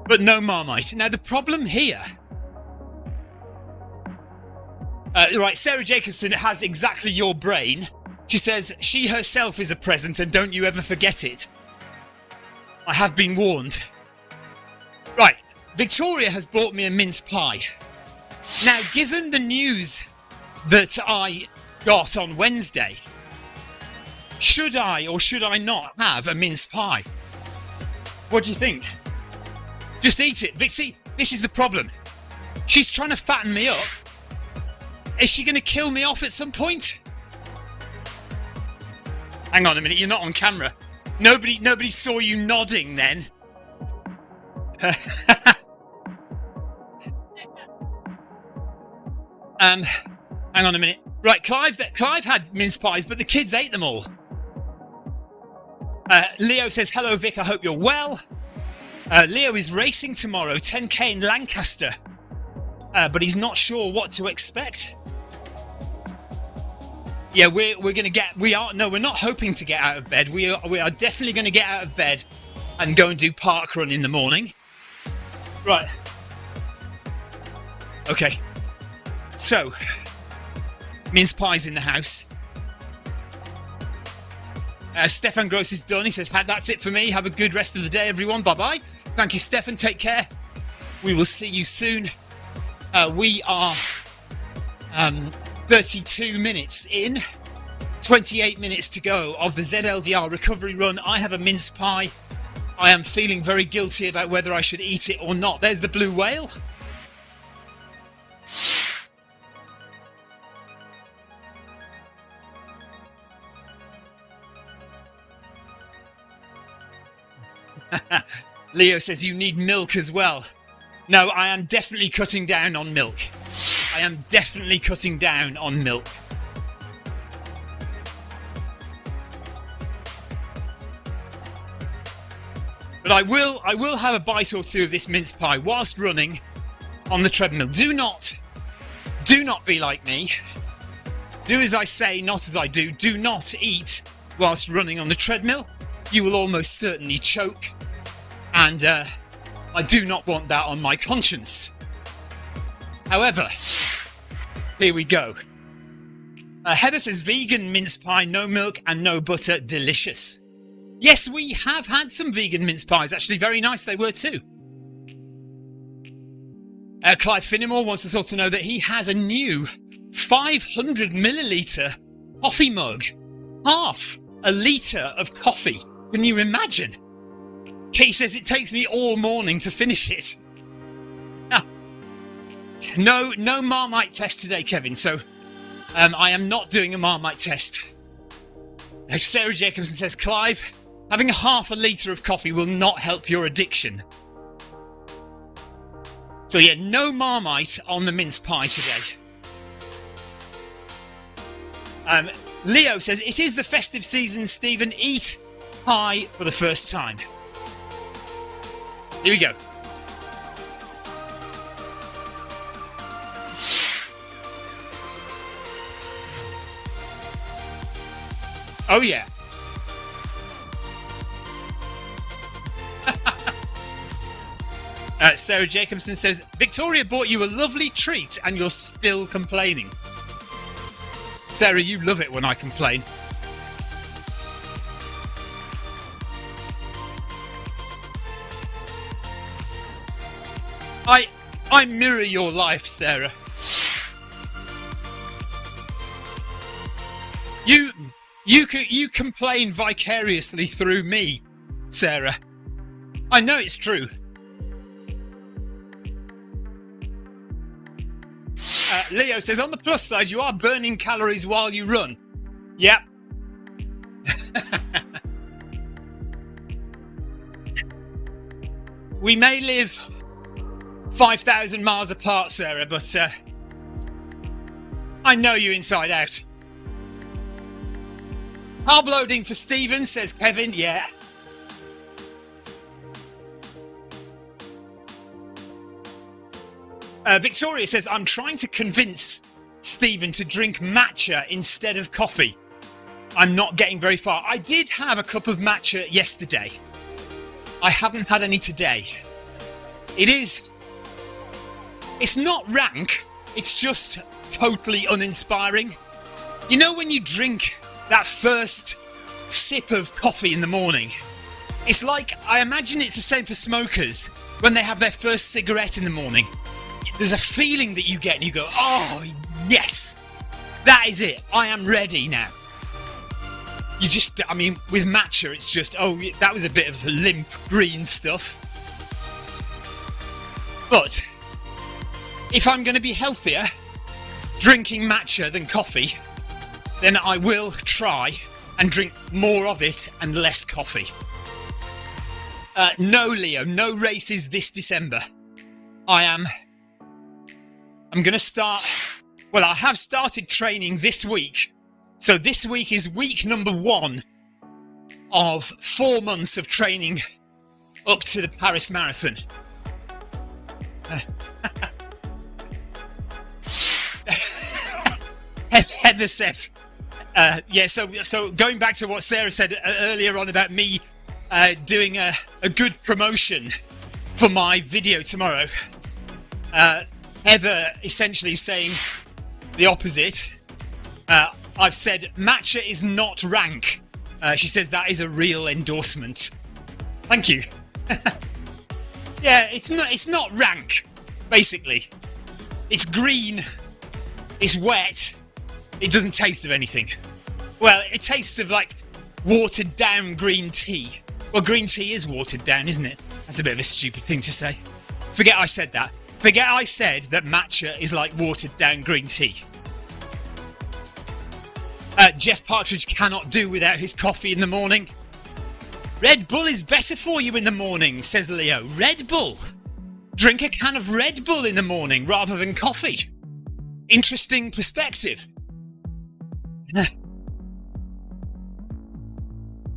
but no Marmite. Now, the problem here... right, Sarah Jacobson has exactly your brain. She says, she herself is a present and don't you ever forget it. I have been warned. Right, Victoria has bought me a mince pie. Now, given the news that I got on Wednesday, should I or should I not have a mince pie? What do you think? Just eat it. See, this is the problem. She's trying to fatten me up. Is she going to kill me off at some point? Hang on a minute, you're not on camera. Nobody saw you nodding then. Hang on a minute. Right, Clive had mince pies, but the kids ate them all. Leo says, hello Vic, I hope you're well. Leo is racing tomorrow, 10k in Lancaster. But he's not sure what to expect. Yeah, we're not hoping to get out of bed. We are definitely going to get out of bed and go and do park run in the morning. Right. Okay. So, mince pies in the house. Stefan Gross is done. He says, that's it for me. Have a good rest of the day, everyone. Bye-bye. Thank you, Stefan. Take care. We will see you soon. We are 32 minutes in. 28 minutes to go of the ZLDR recovery run. I have a mince pie. I am feeling very guilty about whether I should eat it or not. There's the blue whale. Leo says you need milk as well. No, I am definitely cutting down on milk. I am definitely cutting down on milk. But I will have a bite or two of this mince pie whilst running on the treadmill. Do not be like me. Do as I say, not as I do. Do not eat whilst running on the treadmill. You will almost certainly choke. And I do not want that on my conscience. However, here we go. Heather says vegan mince pie, no milk and no butter, delicious. Yes, we have had some vegan mince pies, actually very nice they were too. Clive Finnemore wants us all to know that he has a new 500ml coffee mug. Half a litre of coffee. Can you imagine? Kay says it takes me all morning to finish it. No Marmite test today, Kevin, so I am not doing a Marmite test. Sarah Jacobson says, Clive, having half a litre of coffee will not help your addiction. So yeah, no Marmite on the mince pie today. Leo says, it is the festive season, Stephen. Eat pie for the first time. Here we go. Oh yeah. Sarah Jacobson says, Victoria bought you a lovely treat and you're still complaining. Sarah, you love it when I complain. I mirror your life, Sarah. You complain vicariously through me, Sarah. I know it's true. Leo says, on the plus side, you are burning calories while you run. Yep. We may live 5,000 miles apart, Sarah, but I know you inside out. Carb loading for Stephen, says Kevin. Yeah, Victoria says, I'm trying to convince Stephen to drink matcha instead of coffee. I'm not getting very far. I did have a cup of matcha yesterday. I haven't had any today. It's not rank, it's just totally uninspiring. You know when you drink that first sip of coffee in the morning? It's like, I imagine it's the same for smokers when they have their first cigarette in the morning. There's a feeling that you get and you go, oh yes, that is it, I am ready now. You just, I mean, with matcha it's just, oh, that was a bit of limp green stuff. But if I'm going to be healthier drinking matcha than coffee, then I will try and drink more of it and less coffee. No, Leo, no races this December. I'm going to start, well, I have started training this week. So this week is week number 1 of 4 months of training up to the Paris Marathon. Heather says, yeah, so going back to what Sarah said earlier on about me doing a good promotion for my video tomorrow, Heather essentially saying the opposite. I've said matcha is not rank. She says that is a real endorsement. Thank you. Yeah, it's not rank, basically. It's green, it's wet, it doesn't taste of anything. Well, it tastes of like watered down green tea. Well, green tea is watered down, isn't it? That's a bit of a stupid thing to say. Forget I said that. Forget I said that matcha is like watered down green tea. Jeff Partridge cannot do without his coffee in the morning. Red Bull is better for you in the morning, says Leo. Red Bull? Drink a can of Red Bull in the morning rather than coffee. Interesting perspective.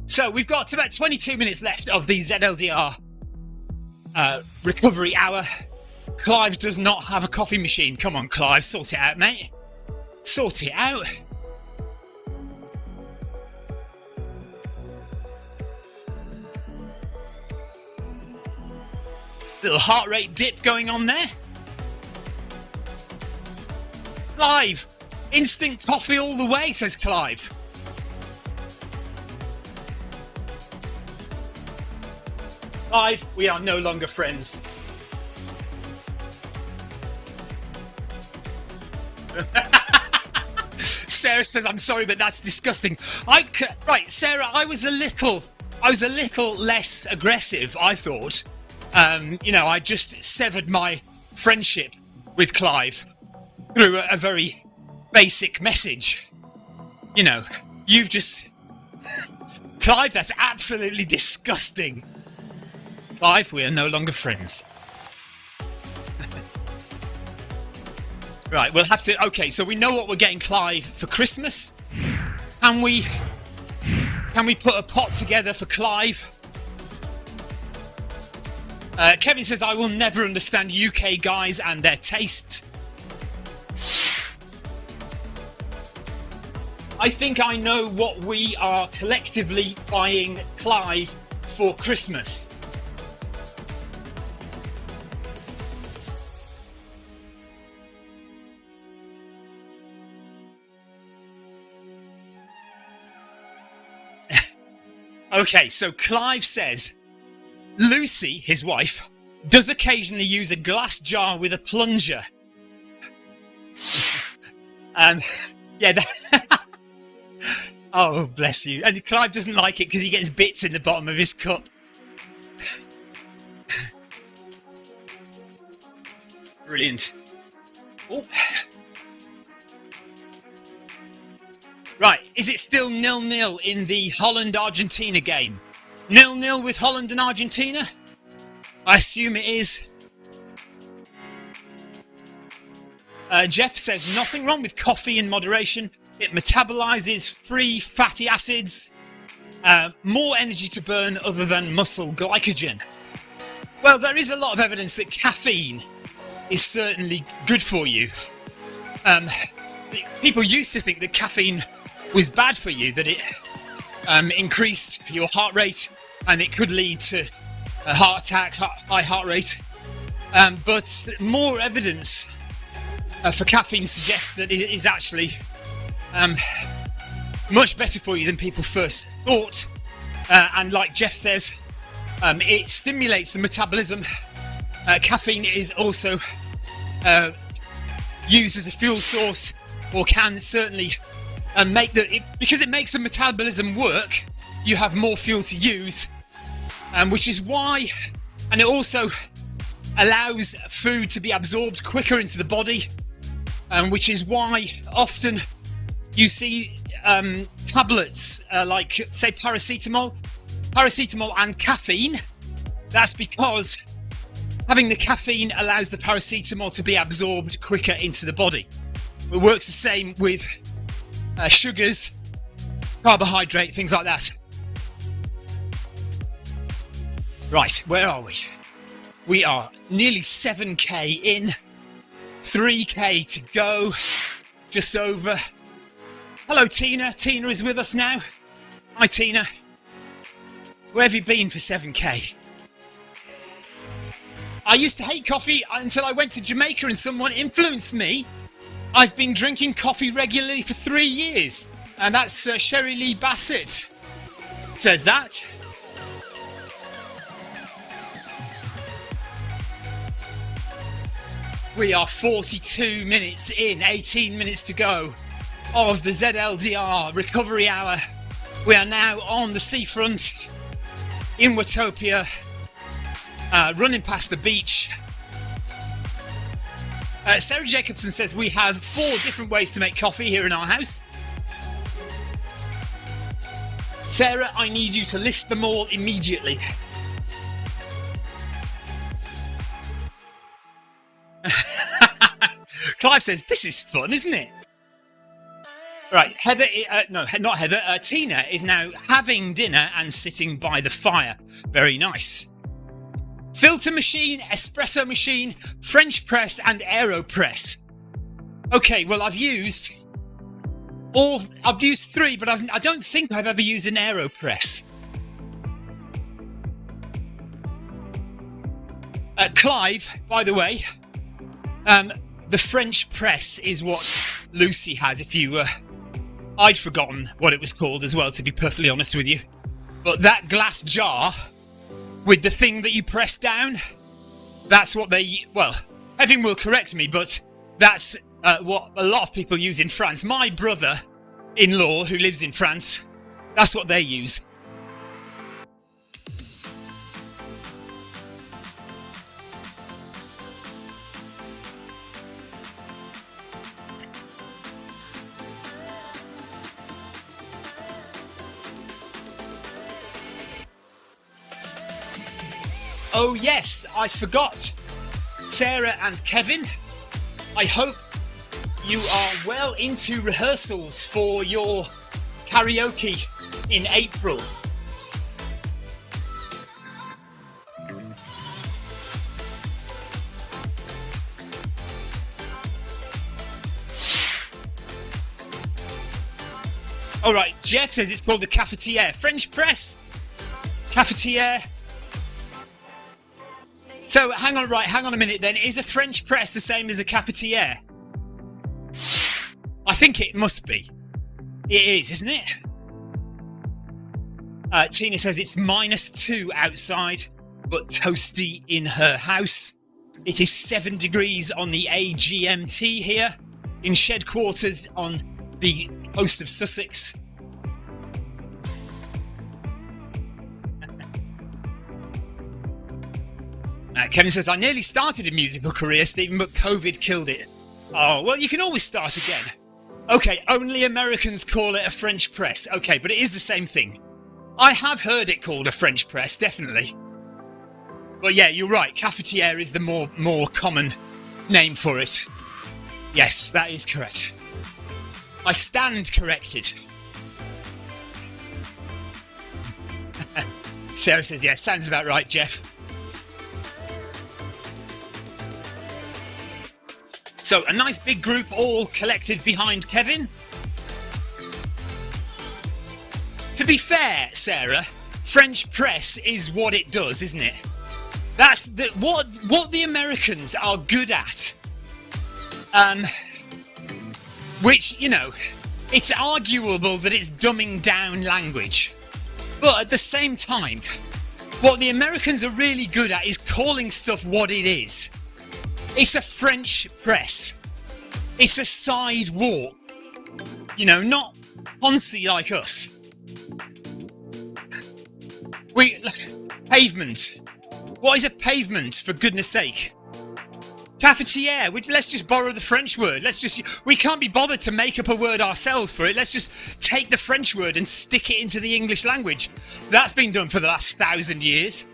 So we've got about 22 minutes left of the ZLDR recovery hour. Clive does not have a coffee machine. Come on, Clive, sort it out, mate. Sort it out. Little heart rate dip going on there. Clive, instant coffee all the way, says Clive. Clive, we are no longer friends. Sarah says, I'm sorry, but that's disgusting. Right, Sarah, I was a little less aggressive, I thought. You know, I just severed my friendship with Clive through a very basic message. You know, you've just... Clive, that's absolutely disgusting. Clive, we are no longer friends. Right, we'll have to... Okay, so we know what we're getting Clive for Christmas. Can we put a pot together for Clive? Kevin says, I will never understand UK guys and their tastes. I think I know what we are collectively buying Clive for Christmas. Okay, so Clive says, Lucy, his wife, does occasionally use a glass jar with a plunger. Yeah, oh, bless you. And Clive doesn't like it because he gets bits in the bottom of his cup. Brilliant. Oh. Right, is it still 0-0 in the Holland-Argentina game? 0-0 with Holland and Argentina? I assume it is. Jeff says, nothing wrong with coffee in moderation. It metabolizes free fatty acids. More energy to burn other than muscle glycogen. Well, there is a lot of evidence that caffeine is certainly good for you. People used to think that caffeine was bad for you, that it increased your heart rate and it could lead to a heart attack, high heart rate. But more evidence for caffeine suggests that it is actually much better for you than people first thought. And like Jeff says, it stimulates the metabolism. Caffeine is also used as a fuel source, or can certainly because it makes the metabolism work, you have more fuel to use, which is why, and it also allows food to be absorbed quicker into the body, which is why often you see tablets like, say, paracetamol and caffeine. That's because having the caffeine allows the paracetamol to be absorbed quicker into the body. It works the same with sugars, carbohydrate, things like that. Right, where are we? We are nearly 7k in, 3k to go, just over. Hello, Tina. Tina is with us now. Hi, Tina. Where have you been for 7k? I used to hate coffee until I went to Jamaica and someone influenced me. I've been drinking coffee regularly for 3 years. And that's Sherry Lee Bassett says that. We are 42 minutes in, 18 minutes to go of the ZLDR recovery hour. We are now on the seafront in Watopia, running past the beach. Sarah Jacobson says we have 4 different ways to make coffee here in our house. Sarah, I need you to list them all immediately. Clive says, this is fun, isn't it? Right, Heather, no, not Heather, Tina is now having dinner and sitting by the fire. Very nice. Filter machine, espresso machine, French press and AeroPress. Okay, well, I've used 3, but I don't think I've ever used an AeroPress. Clive, by the way, the French press is what Lucy has. If you, I'd forgotten what it was called as well, to be perfectly honest with you. But that glass jar with the thing that you press down, that's what they, well, Evan will correct me, but that's what a lot of people use in France. My brother-in-law, who lives in France, that's what they use. Oh yes, I forgot. Sarah and Kevin, I hope you are well into rehearsals for your karaoke in April. All right, Jeff says it's called the cafetiere. French press, cafetiere. So, hang on a minute then. Is a French press the same as a cafetiere? I think it must be. It is, isn't it? Tina says it's -2 outside, but toasty in her house. It is 7 degrees on the AGMT here, in shed quarters on the coast of Sussex. Kevin says, I nearly started a musical career, Stephen, but COVID killed it. Oh, well, you can always start again. Okay, only Americans call it a French press. Okay, but it is the same thing. I have heard it called a French press, definitely. But yeah, you're right. Cafetiere is the more common name for it. Yes, that is correct. I stand corrected. Sarah says, yeah, sounds about right, Jeff. So a nice big group all collected behind Kevin. To be fair, Sarah, French press is what it does, isn't it? That's what the Americans are good at. Which, you know, it's arguable that it's dumbing down language. But at the same time, what the Americans are really good at is calling stuff what it is. It's a French press. It's a sidewalk. You know, not Ponzi like us. Pavement. What is a pavement, for goodness sake? Cafetiere. Let's just borrow the French word. We can't be bothered to make up a word ourselves for it. Let's just take the French word and stick it into the English language. That's been done for the last 1,000 years.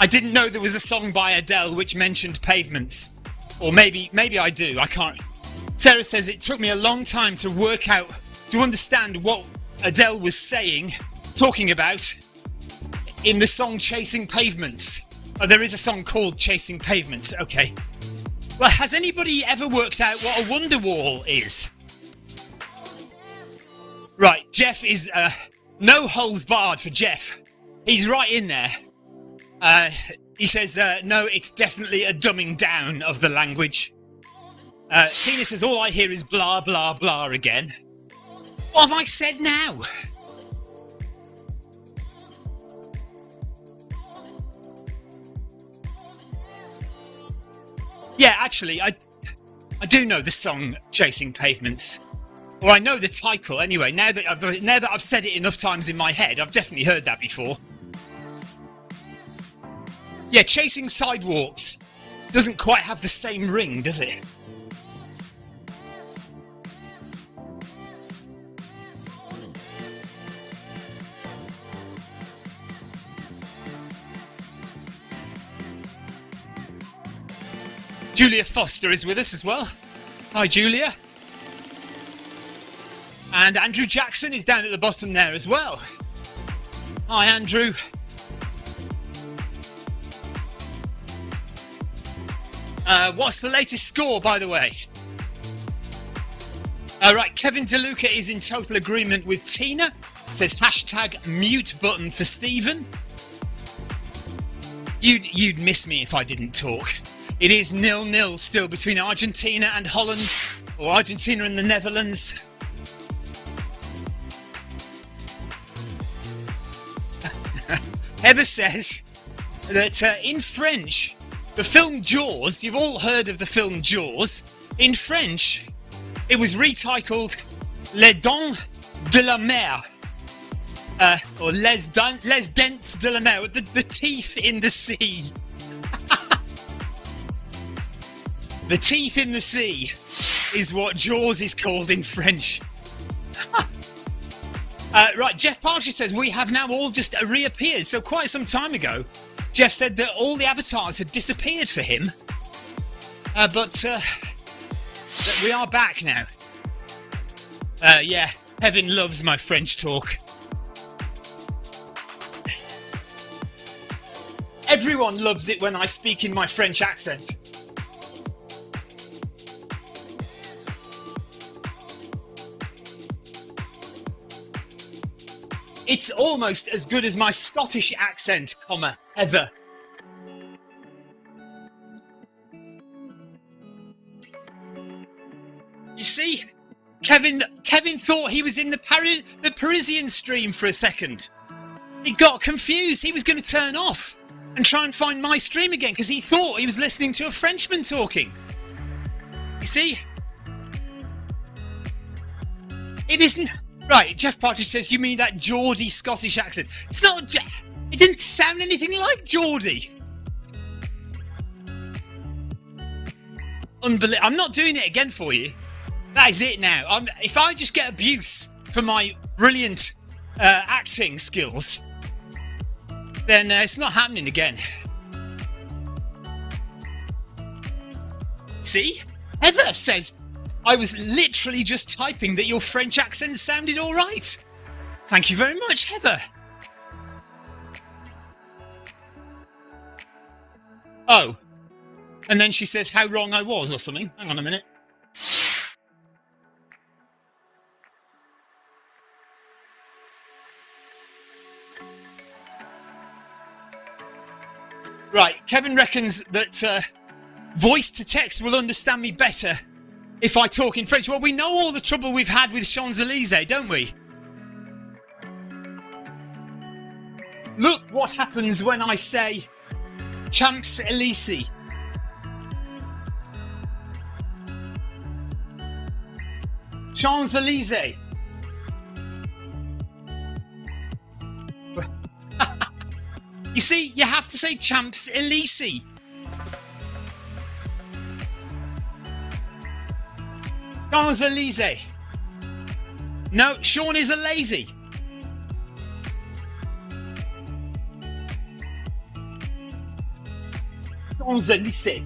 I didn't know there was a song by Adele which mentioned pavements. Or maybe I do, I can't. Sarah says it took me a long time to understand what Adele was talking about in the song Chasing Pavements. Oh, there is a song called Chasing Pavements, okay. Well, has anybody ever worked out what a wonder wall is? Right, Jeff is, no holds barred for Jeff. He's right in there. He says, no, it's definitely a dumbing down of the language. Tina says, all I hear is blah, blah, blah again. What have I said now? Yeah, actually, I do know the song Chasing Pavements. Or I know the title anyway. Now that I've said it enough times in my head, I've definitely heard that before. Yeah, Chasing Sidewalks doesn't quite have the same ring, does it? Julia Foster is with us as well. Hi, Julia. And Andrew Jackson is down at the bottom there as well. Hi, Andrew. What's the latest score, by the way? Right, Kevin DeLuca is in total agreement with Tina. Says hashtag mute button for Stephen. You'd miss me if I didn't talk. It is 0-0 still between Argentina and Holland, or Argentina and the Netherlands. Heather says that in French, the film Jaws, you've all heard of the film Jaws. In French, it was retitled Les Dents de la Mer. Or Les Dents de la Mer, the teeth in the sea. The teeth in the sea is what Jaws is called in French. Right, Jeff Partridge says, we have now all just reappeared. So quite some time ago, Jeff said that all the avatars had disappeared for him. But we are back now. Yeah, Kevin loves my French talk. Everyone loves it when I speak in my French accent. It's almost as good as my Scottish accent, Heather. You see, Kevin thought he was in the Parisian stream for a second. He got confused. He was going to turn off and try and find my stream again because he thought he was listening to a Frenchman talking. You see? It isn't... Right, Jeff Partridge says, you mean that Geordie Scottish accent? It's not... It didn't sound anything like Geordie. Unbelievable. I'm not doing it again for you. That is it now. If I just get abuse for my brilliant acting skills, then it's not happening again. See? Heather says, I was literally just typing that your French accent sounded all right. Thank you very much, Heather. Oh. And then she says how wrong I was or something. Hang on a minute. Right, Kevin reckons that voice to text will understand me better if I talk in French. Well, we know all the trouble we've had with Champs-Élysées, don't we? Look what happens when I say Champs-Élysées. Champs-Élysées. You see, you have to say Champs-Élysées. Champs-Élysées. No, Sean is a lazy. Champs-Élysées.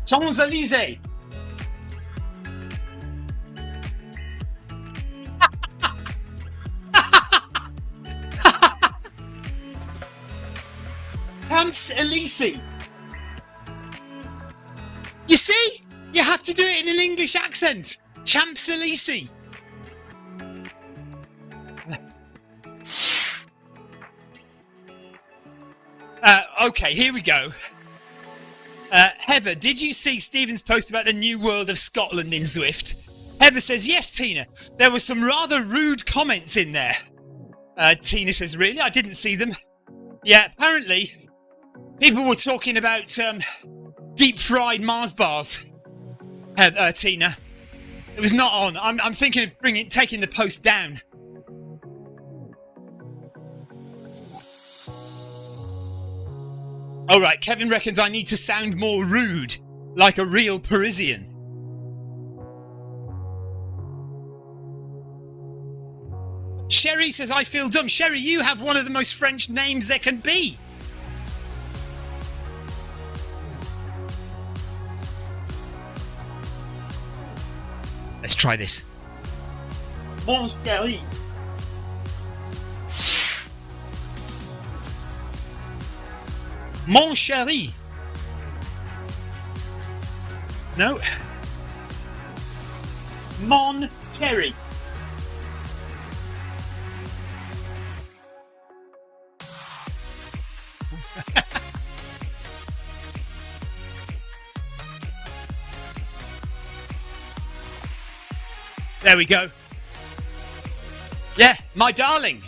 Champs-Élysées. Champs-Élysées. You see? You have to do it in an English accent. Champs-Élysées. Okay, here we go. Heather, did you see Stephen's post about the new world of Scotland in Zwift? Heather says, yes, Tina. There were some rather rude comments in there. Tina says, really? I didn't see them. Yeah, apparently people were talking about deep-fried Mars bars. Tina. It was not on. I'm thinking of taking the post down. All right, Kevin reckons I need to sound more rude, like a real Parisian. Sherry says, I feel dumb. Sherry, you have one of the most French names there can be. Let's try this. Mon chéri. Mon chéri. No. Mon cherry. There we go. Yeah, my darling.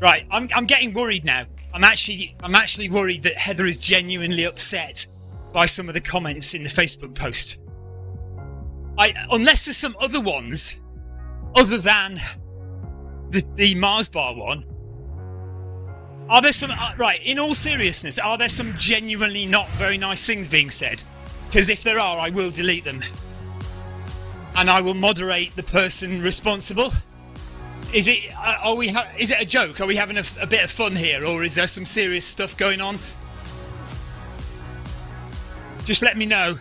Right, I'm getting worried now. I'm actually worried that Heather is genuinely upset by some of the comments in the Facebook post. Unless there's some other ones other than the Mars bar one. Are there some right? In all seriousness, are there some genuinely not very nice things being said? Because if there are, I will delete them, and I will moderate the person responsible. Is it? Is it a joke? Are we having a bit of fun here, or is there some serious stuff going on? Just let me know,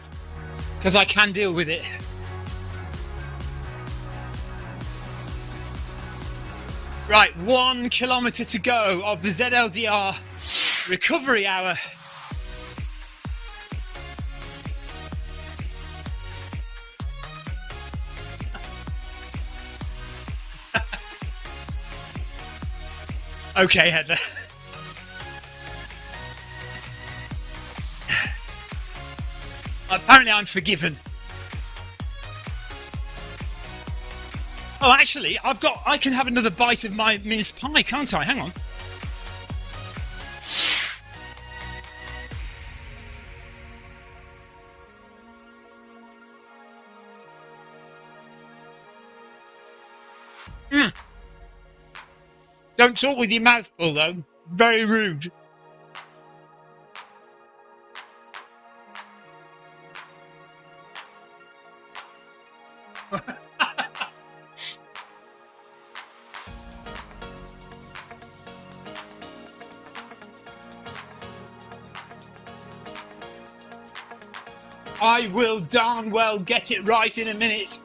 because I can deal with it. Right, 1 kilometre to go of the ZLDR recovery hour. Okay, Heather. Apparently I'm forgiven. Oh, actually, I can have another bite of my mince pie, can't I? Hang on. Don't talk with your mouth full, though. Very rude. I will darn well get it right in a minute.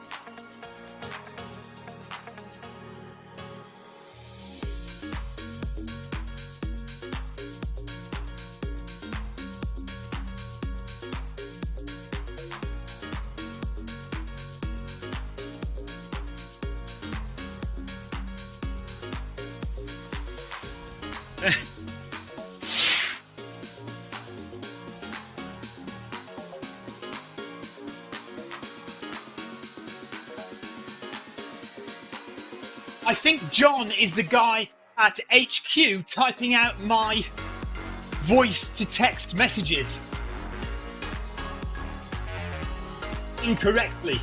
I think John is the guy at HQ typing out my voice to text messages incorrectly.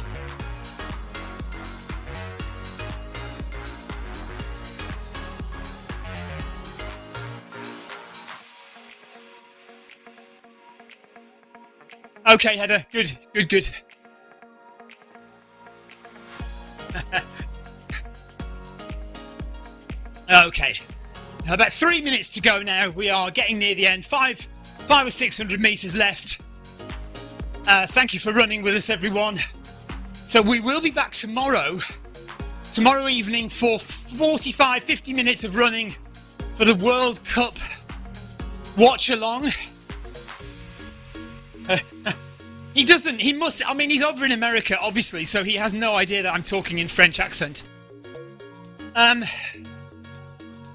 Okay, Heather, good. Okay, about 3 minutes to go now. We are getting near the end. 500 or 600 meters left. Thank you for running with us, everyone. So we will be back tomorrow evening for 50 minutes of running for the World Cup watch along. He must, I mean, he's over in America, obviously, so he has no idea that I'm talking in French accent.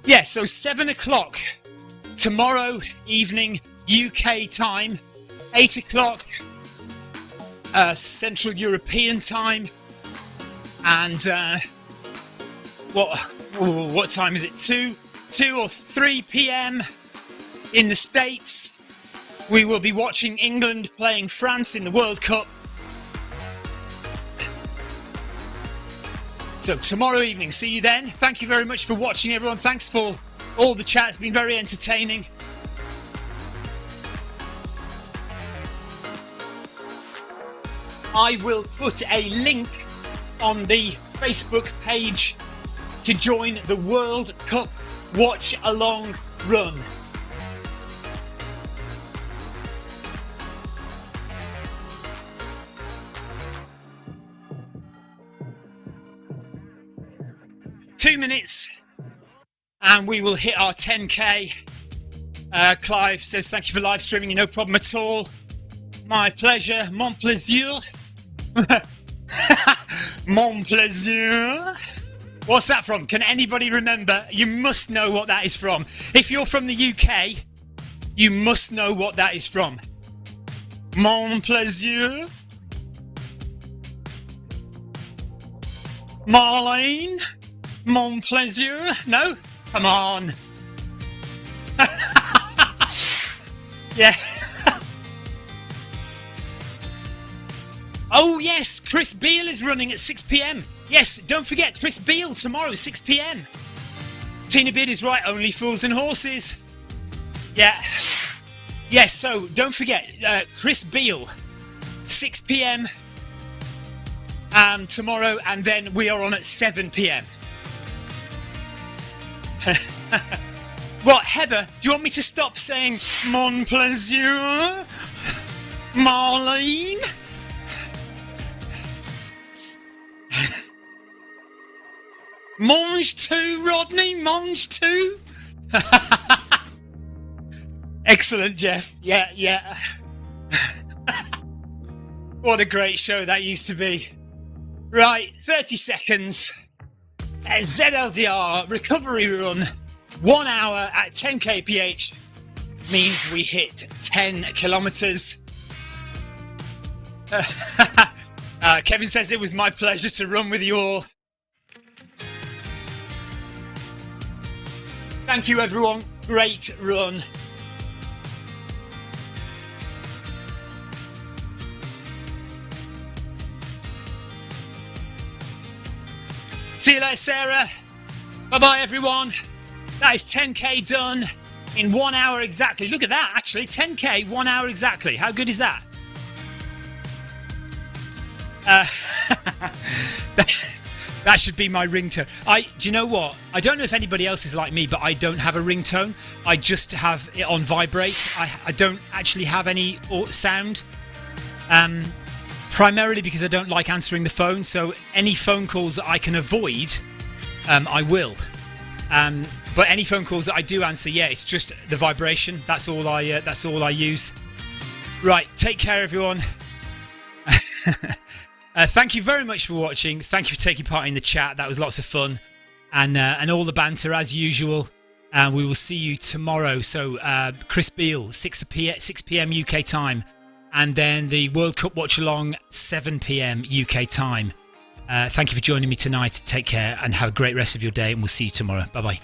Yeah, so 7 o'clock tomorrow evening, UK time, 8 o'clock Central European time, and what time is it? 2 or 3 p.m. in the States. We will be watching England playing France in the World Cup. So tomorrow evening, see you then. Thank you very much for watching, everyone. Thanks for all the chat. It's been very entertaining. I will put a link on the Facebook page to join the World Cup Watch Along Run. Two minutes and we will hit our 10k. Clive says thank you for live streaming. No problem at all. My pleasure. Mon plaisir. Mon plaisir. What's that from? Can anybody remember? You must know what that is from. If you're from the UK, you must know what that is from. Mon plaisir. Marlene. Mon plaisir? No? Come on. Yeah. Oh yes, Chris Beale is running at 6 p.m. Yes, don't forget, Chris Beale tomorrow, 6 p.m. Tina Bid is right, only fools and horses. Yeah. Yes, so don't forget, Chris Beale, 6 p.m. Tomorrow, and then we are on at 7 p.m. What, Heather, do you want me to stop saying Mon plaisir? Marlene? Mange too, Rodney? Mange too? Excellent, Jeff. Yeah. What a great show that used to be. Right, 30 seconds. ZLDR recovery run, 1 hour at 10 kph means we hit 10 kilometers. Kevin says it was my pleasure to run with you all. Thank you, everyone. Great run. See you later, Sarah. Bye-bye, everyone. That is 10k done in 1 hour exactly. Look at that, actually. 10k, 1 hour exactly. How good is that? That should be my ringtone. Do you know what? I don't know if anybody else is like me, but I don't have a ringtone. I just have it on vibrate. I don't actually have any sound. Primarily because I don't like answering the phone. So any phone calls that I can avoid, I will. But any phone calls that I do answer, yeah, it's just the vibration. That's all I use. Right. Take care, everyone. Thank you very much for watching. Thank you for taking part in the chat. That was lots of fun, and all the banter as usual. And we will see you tomorrow. So Chris Beale, 6 p.m. UK time, and then the World Cup watch along 7 p.m. UK time. Thank you for joining me tonight. Take care and have a great rest of your day, and we'll see you tomorrow. Bye bye.